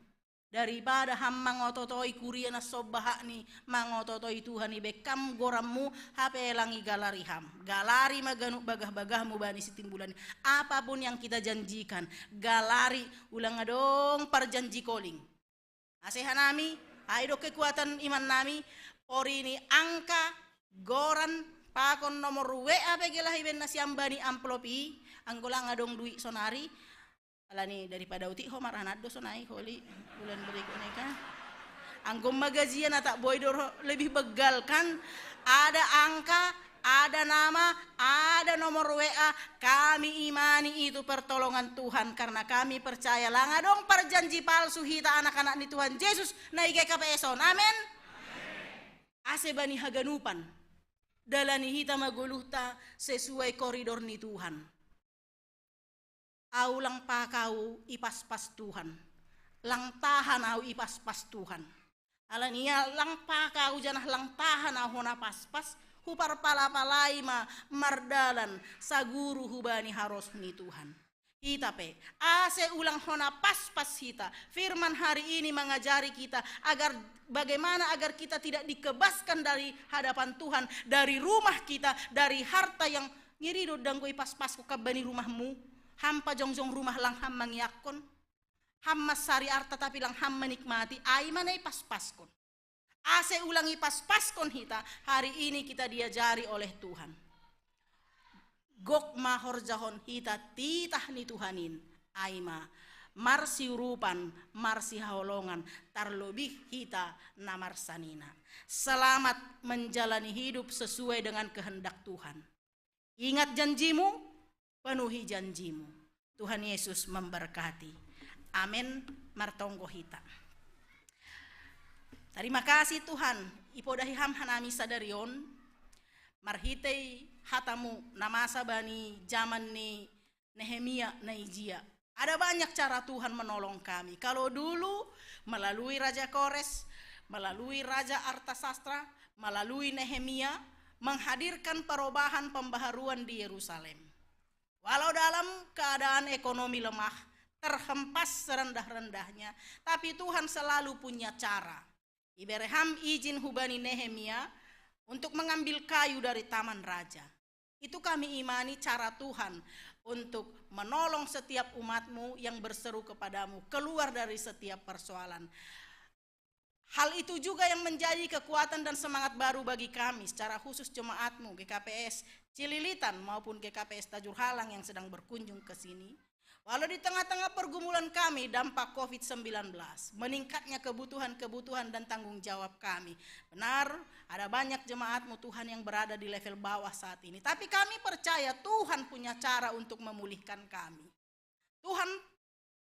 Daripada ham mangototoi kuria na sobaha ni mangototoi Tuhan ni bekam gorammu hape langi galari ham. Galari maganuk bagah-bagahmu bani sitimbulan. Apapun yang kita janjikan, galari ulang adong perjanji calling. Asehanami, aido kekuatan iman nami, ori ini angka goran pakon nomor WA begelahi ben nasiambani amplopi, anggolang adong duit sonari. Alani daripada uti ho maranado sonai holi bulan berikutnya kan. Anggom magazian tak boydor lebih begal kan. Ada angka, ada nama, ada nomor WA. Kami imani itu pertolongan Tuhan karena kami percaya langa dong perjanji palsu hita anak-anak ni Tuhan Yesus naik KPS-on. Amin. Ase bani haganupan. Dalani hita maguluhta sesuai koridor ni Tuhan. Au lang pakau ipas-pas Tuhan. Lang tahan au ipas-pas Tuhan. Alania lang pakau janah lang tahan au hona pas-pas. Hupar pala-palai ma mardalan saguru hubani haros ni Tuhan. Kita pe ase ulang hona pas-pas kita. Firman hari ini mengajari kita agar bagaimana agar kita tidak dikebaskan dari hadapan Tuhan, dari rumah kita, dari harta yang ngiri do danggo pas-pas ku kabani rumahmu. Hampa jongjong rumah lang ham mangyakon. Ham masari arta tapi lang ham menikmati. Ay manay pas-paskon. Ase ulangi pas-paskon hita. Hari ini kita diajari oleh Tuhan. Gok mahor jahon hita titah ni Tuhanin. Ayma marsi urupan, marsi haolongan. Tarlobih hita namarsanina. Selamat menjalani hidup sesuai dengan kehendak Tuhan. Ingat janjimu. Penuhi janjimu. Tuhan Yesus memberkati. Amin. Martonggo hita. Terima kasih Tuhan. Ipodahi ham hanami sadarion. Marhitei hatamu namasa bani zaman ni Nehemia Naijia. Ada banyak cara Tuhan menolong kami. Kalau dulu melalui Raja Kores, melalui Raja Artasastra, melalui Nehemia, menghadirkan perubahan pembaharuan di Yerusalem. Walau dalam keadaan ekonomi lemah, terhempas serendah-rendahnya, tapi Tuhan selalu punya cara. Ibereham izin hubani Nehemia untuk mengambil kayu dari taman raja. Itu kami imani cara Tuhan untuk menolong setiap umatmu yang berseru kepadamu keluar dari setiap persoalan. Hal itu juga yang menjadi kekuatan dan semangat baru bagi kami secara khusus jemaatmu GKPS Cililitan maupun GKPS Tajur Halang yang sedang berkunjung ke sini. Walau di tengah-tengah pergumulan kami dampak COVID-19, meningkatnya kebutuhan-kebutuhan dan tanggung jawab kami. Benar, ada banyak jemaatmu Tuhan yang berada di level bawah saat ini. Tapi kami percaya Tuhan punya cara untuk memulihkan kami. Tuhan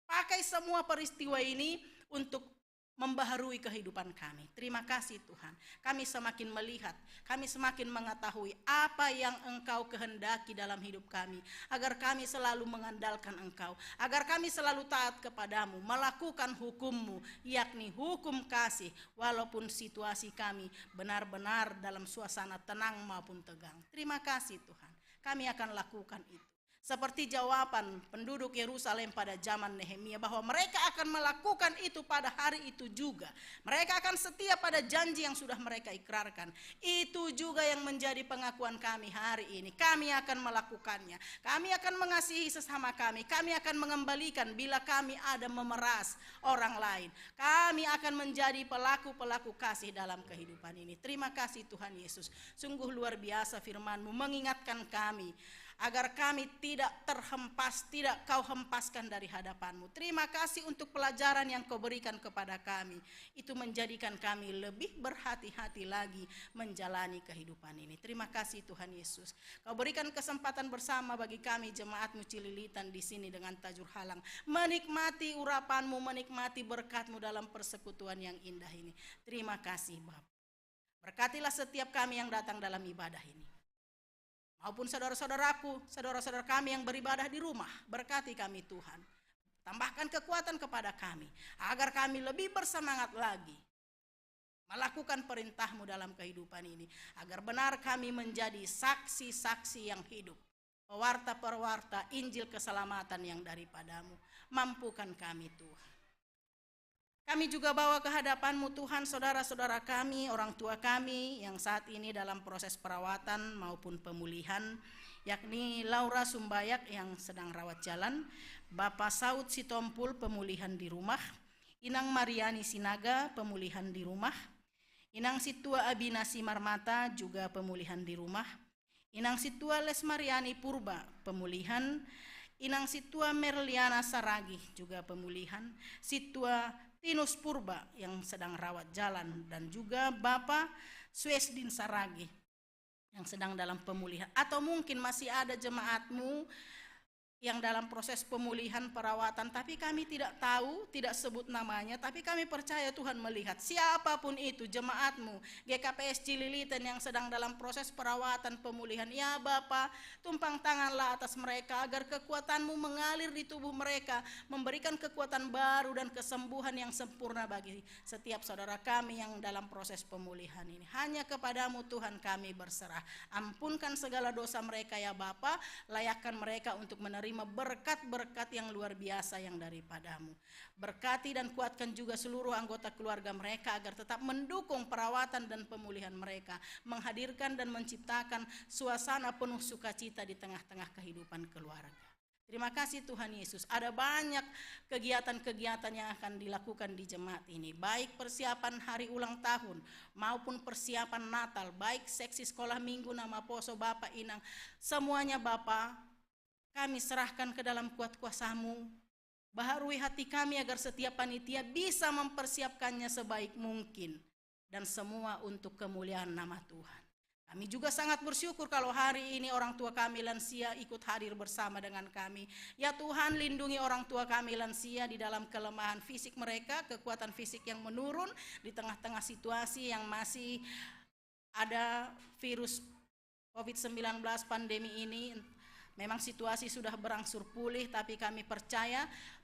pakai semua peristiwa ini untuk membaharui kehidupan kami. Terima kasih Tuhan. Kami semakin melihat, kami semakin mengetahui apa yang Engkau kehendaki dalam hidup kami. Agar kami selalu mengandalkan Engkau. Agar kami selalu taat kepadamu, melakukan hukum-Mu, yakni hukum kasih. Walaupun situasi kami benar-benar dalam suasana tenang maupun tegang. Terima kasih Tuhan. Kami akan lakukan itu. Seperti jawaban penduduk Yerusalem pada zaman Nehemia bahwa mereka akan melakukan itu pada hari itu juga. Mereka akan setia pada janji yang sudah mereka ikrarkan. Itu juga yang menjadi pengakuan kami hari ini. Kami akan melakukannya. Kami akan mengasihi sesama kami. Kami akan mengembalikan bila kami ada memeras orang lain. Kami akan menjadi pelaku-pelaku kasih dalam kehidupan ini. Terima kasih Tuhan Yesus. Sungguh luar biasa firman-Mu mengingatkan kami agar kami tidak terhempas, tidak Kau hempaskan dari hadapan-Mu. Terima kasih untuk pelajaran yang Kau berikan kepada kami. Itu menjadikan kami lebih berhati-hati lagi menjalani kehidupan ini. Terima kasih Tuhan Yesus. Kau berikan kesempatan bersama bagi kami jemaat-Mu Cililitan di sini dengan Tajur Halang. Menikmati urapan-Mu, menikmati berkat-Mu dalam persekutuan yang indah ini. Terima kasih Bapa. Berkatilah setiap kami yang datang dalam ibadah ini. Maupun saudara-saudaraku, saudara-saudara kami yang beribadah di rumah, berkati kami Tuhan. Tambahkan kekuatan kepada kami, agar kami lebih bersemangat lagi melakukan perintah-Mu dalam kehidupan ini. Agar benar kami menjadi saksi-saksi yang hidup, pewarta-pewarta Injil keselamatan yang daripada-Mu. Mampukan kami Tuhan. Kami juga bawa ke hadapan-Mu Tuhan saudara-saudara kami, orang tua kami yang saat ini dalam proses perawatan maupun pemulihan, yakni Laura Sumbayak yang sedang rawat jalan, Bapak Saud Sitompul pemulihan di rumah, Inang Mariani Sinaga pemulihan di rumah, Inang Situa Abinasi Marmata juga pemulihan di rumah, Inang Situa Lesmariani Purba pemulihan, Inang Situa Merliana Saragi juga pemulihan, Situa Tinus Purba yang sedang rawat jalan, dan juga Bapak Suesdin Saragi yang sedang dalam pemulihan. Atau mungkin masih ada jemaat-Mu yang dalam proses pemulihan perawatan, tapi kami tidak tahu, tidak sebut namanya, tapi kami percaya Tuhan melihat. Siapapun itu jemaat-Mu GKPS Cililitan yang sedang dalam proses perawatan pemulihan, ya Bapa, tumpang tanganlah atas mereka agar kekuatan-Mu mengalir di tubuh mereka, memberikan kekuatan baru dan kesembuhan yang sempurna bagi setiap saudara kami yang dalam proses pemulihan ini. Hanya kepada-Mu Tuhan kami berserah. Ampunkan segala dosa mereka ya Bapa, layakkan mereka untuk menerima berkat-berkat yang luar biasa yang daripada-Mu. Berkati dan kuatkan juga seluruh anggota keluarga mereka agar tetap mendukung perawatan dan pemulihan mereka, menghadirkan dan menciptakan suasana penuh sukacita di tengah-tengah kehidupan keluarga. Terima kasih Tuhan Yesus. Ada banyak kegiatan-kegiatan yang akan dilakukan di jemaat ini, baik persiapan hari ulang tahun maupun persiapan Natal, baik seksi sekolah minggu, nama poso Bapak Inang, semuanya Bapak kami serahkan ke dalam kuat kuasa-Mu. Baharui hati kami agar setiap panitia bisa mempersiapkannya sebaik mungkin, dan semua untuk kemuliaan nama Tuhan. Kami juga sangat bersyukur kalau hari ini orang tua kami lansia ikut hadir bersama dengan kami. Ya Tuhan, lindungi orang tua kami lansia di dalam kelemahan fisik mereka, kekuatan fisik yang menurun di tengah-tengah situasi yang masih ada virus COVID-19 pandemi ini. Memang situasi sudah berangsur pulih, tapi kami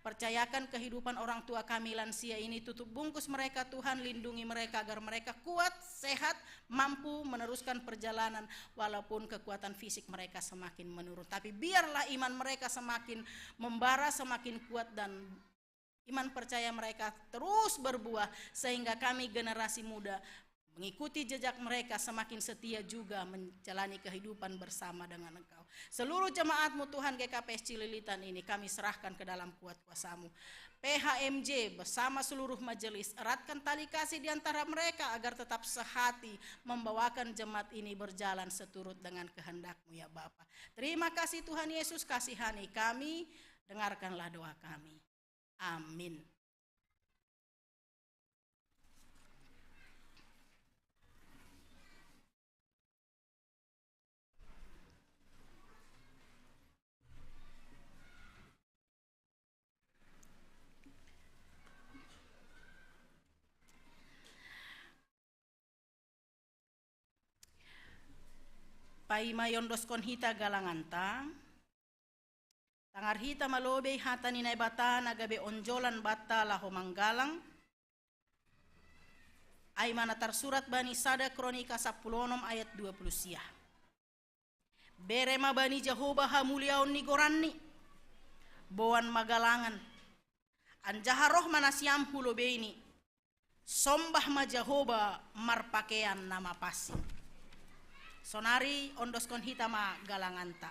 percayakan kehidupan orang tua kami lansia ini. Tutup bungkus mereka Tuhan, lindungi mereka agar mereka kuat, sehat, mampu meneruskan perjalanan walaupun kekuatan fisik mereka semakin menurun. Tapi biarlah iman mereka semakin membara, semakin kuat, dan iman percaya mereka terus berbuah sehingga kami generasi muda mengikuti jejak mereka, semakin setia juga menjalani kehidupan bersama dengan Engkau. Seluruh jemaat-Mu Tuhan GKPS Cililitan ini kami serahkan ke dalam kuat kuasa-Mu. PHMJ bersama seluruh majelis, eratkan tali kasih di antara mereka agar tetap sehati membawakan jemaat ini berjalan seturut dengan kehendak-Mu ya Bapa. Terima kasih Tuhan Yesus, kasihani kami, dengarkanlah doa kami. Amin. Pai mayondos kon hita galanganta, tangar hita malobe hata ninay bata nagabe onjolan bata laho manggalang, ay manatar surat bani sada kronika 10 ayat 20 siah. bere mabani Jehovah hamuliaon ni goranni boan magalangan anjaha roh manasiam hulo beini sombah ma Jehovah marpakean nama pasi sonari ondoskon hitama galanganta.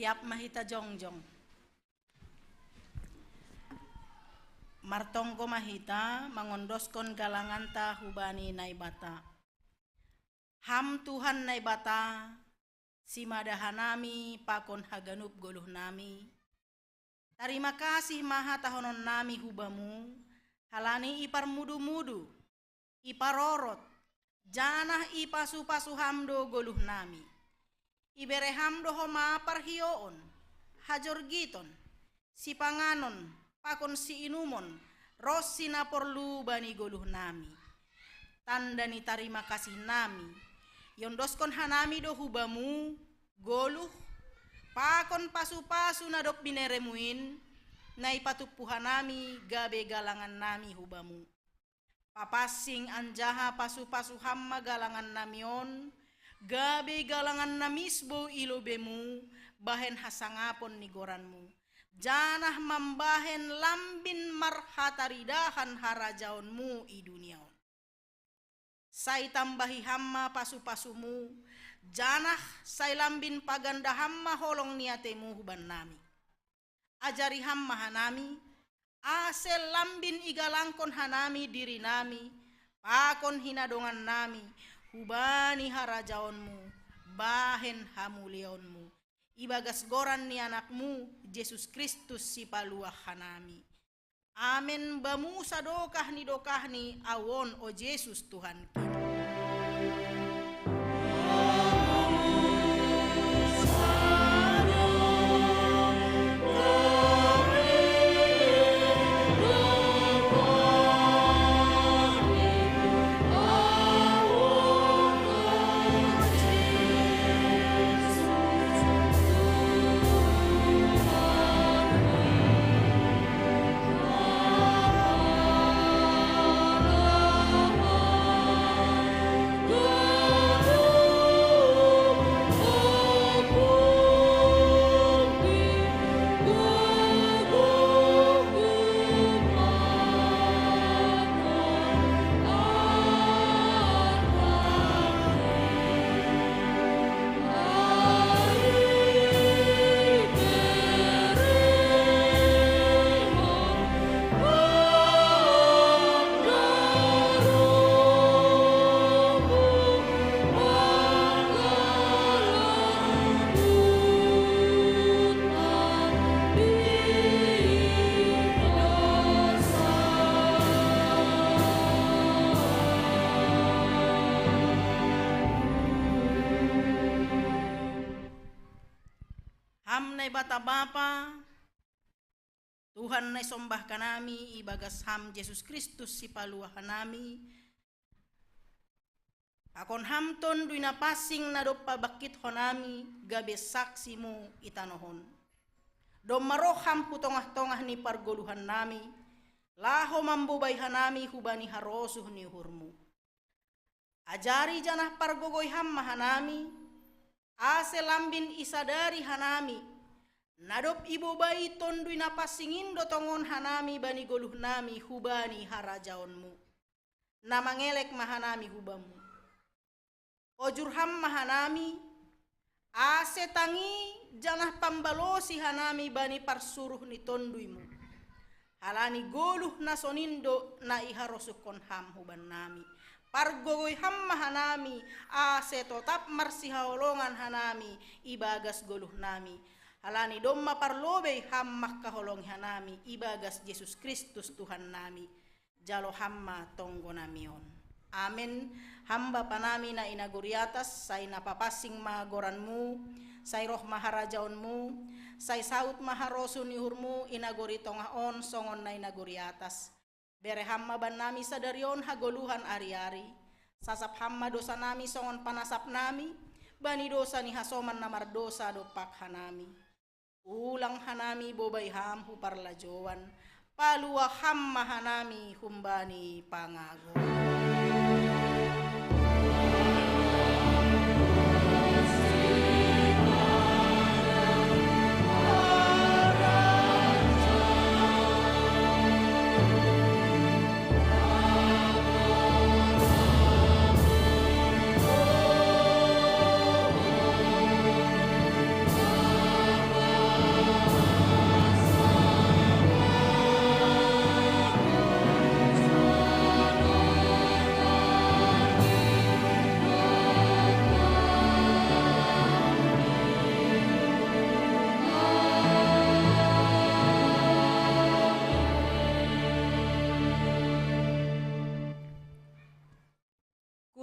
Tiap mahita jongjong. Martongko mahita mangondoskon galanganta hubani naibata. Ham Tuhan naibata simadahanami pakon haganup goluh nami. Terima kasih maha tahonon nami hubamu. Halani ipar mudu-mudu, iparorot, janah ipasu-pasu hamdo goluh nami. Ibere hamdo homa parhioon, hajor giton, si panganon, pakon si inumon, ros sinaporlu bani goluh nami. Tanda ni terima kasih nami, yondoskon hanami do hubamu, goluh, pakon pasu-pasu nadok bineremuin, nai patupuhan nami gabe galangan nami hubamu. Papasing anjaha pasu-pasu hamma galangan namion, gabe galangan namisbo ilobemu, bahen hasangapon ni goranmu. Janah mambahen lambin marhataridahan harajaonmu i duniaon. Sai tambahi hamma pasu-pasumu, janah sai lambin paganda hamma holong niatemu huban nami. Ajari hamma hanami, asel lambin igalangkon hanami diri nami, pakon hinadongan nami, hubani harajaonmu, bahen hamuleonmu. Ibagas goran ni anakmu, Yesus Kristus si paluah hanami. Amen bamu sadokah ni awon o Yesus Tuhan kita. Bata Bapa, Tuhan na sombah kanami, ibagas ham Yesus Kristus si paluah nami. Akon hamton duina pasing na do pabakit honami, gabe saksimu itanohon. Do maroham putongah-tongah ni pargoluhan nami, laho mambubay hanami hubani harosuh ni hurmu. Ajari janah pargogoy ham mahanami, ase lambin isadari hanami, nadop ibu bayi tondui napasingin dotongon hanami bani goluh nami hubani harajaonmu. Namangelek mahanami hubamu. Ojurham mahanami, ase tangi janah pambalosi hanami bani parsuruh ni tonduimu. Halani goluh na sonindo na iharosukon ham huban nami. Pargogoy ham mahanami, ase totap marsihaolongan hanami, ibagas goluh nami. Halani domma parlobe hamma kaholong hanami, ibagas Yesus Kristus Tuhan nami, jalo hamma tonggo namion. Amen. Hamba panami na inaguriatas, say napapasing magoranmu, say roh maharajaonmu, say saut maharosu nihurmu, inaguri tongaon songon na inaguriatas. Bere hamma ban nami sadarion hagoluhan ari-ari, sasap hamma dosa nami songon panasap nami, bani dosa ni hasoman namar dosa dopak hanami. Ulang hanami bobay ham huparlajowan, paluah hamma hanami humbani pangago.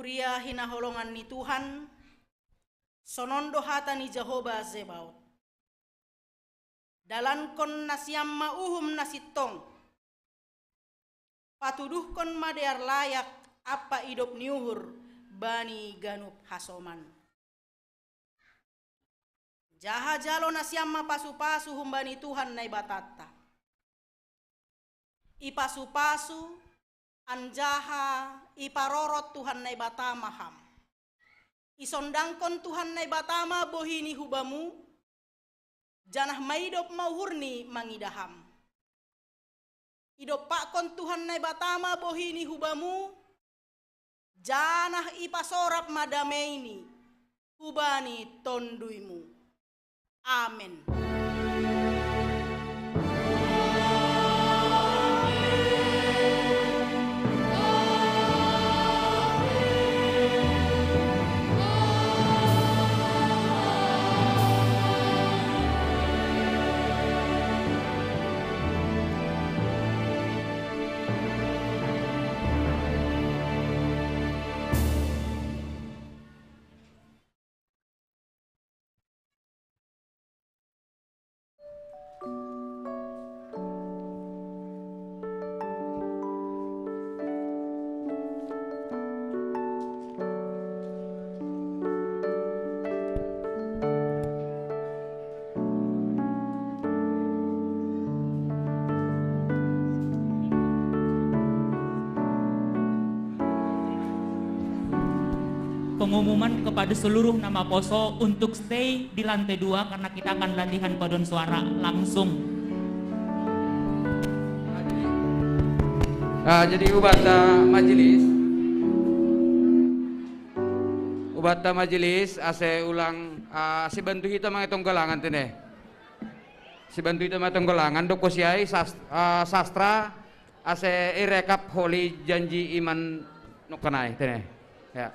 Kuria hinaholongan ni Tuhan, sonondo hata ni Jehovah Zebaot. Dalan kon nasiam mauhum nasitong, patuduh kon madear layak apa idop niuhur bani ganup hasoman. Jaha jalo nasiam mapasu-pasu humbani Tuhan nai batata. Ipasu-pasu anjaha iparorot Tuhan nai batamaham. Isondangkon Tuhan nai batama bohini hubamu, janah maidop mauhurni mangidaham. Idop pakon Tuhan nai batama bohini hubamu, janah ipasorap madameini hubani tonduimu. Amin. Pengumuman kepada seluruh nama poso untuk stay di lantai 2 karena kita akan latihan paduan suara langsung. Jadi ubata majelis ase ulang si bantu kita menghitung gelangan tene. Si bantu kita menghitung gelangan dok posiai sastra ase irekap holi janji iman nukanai tene. Ya.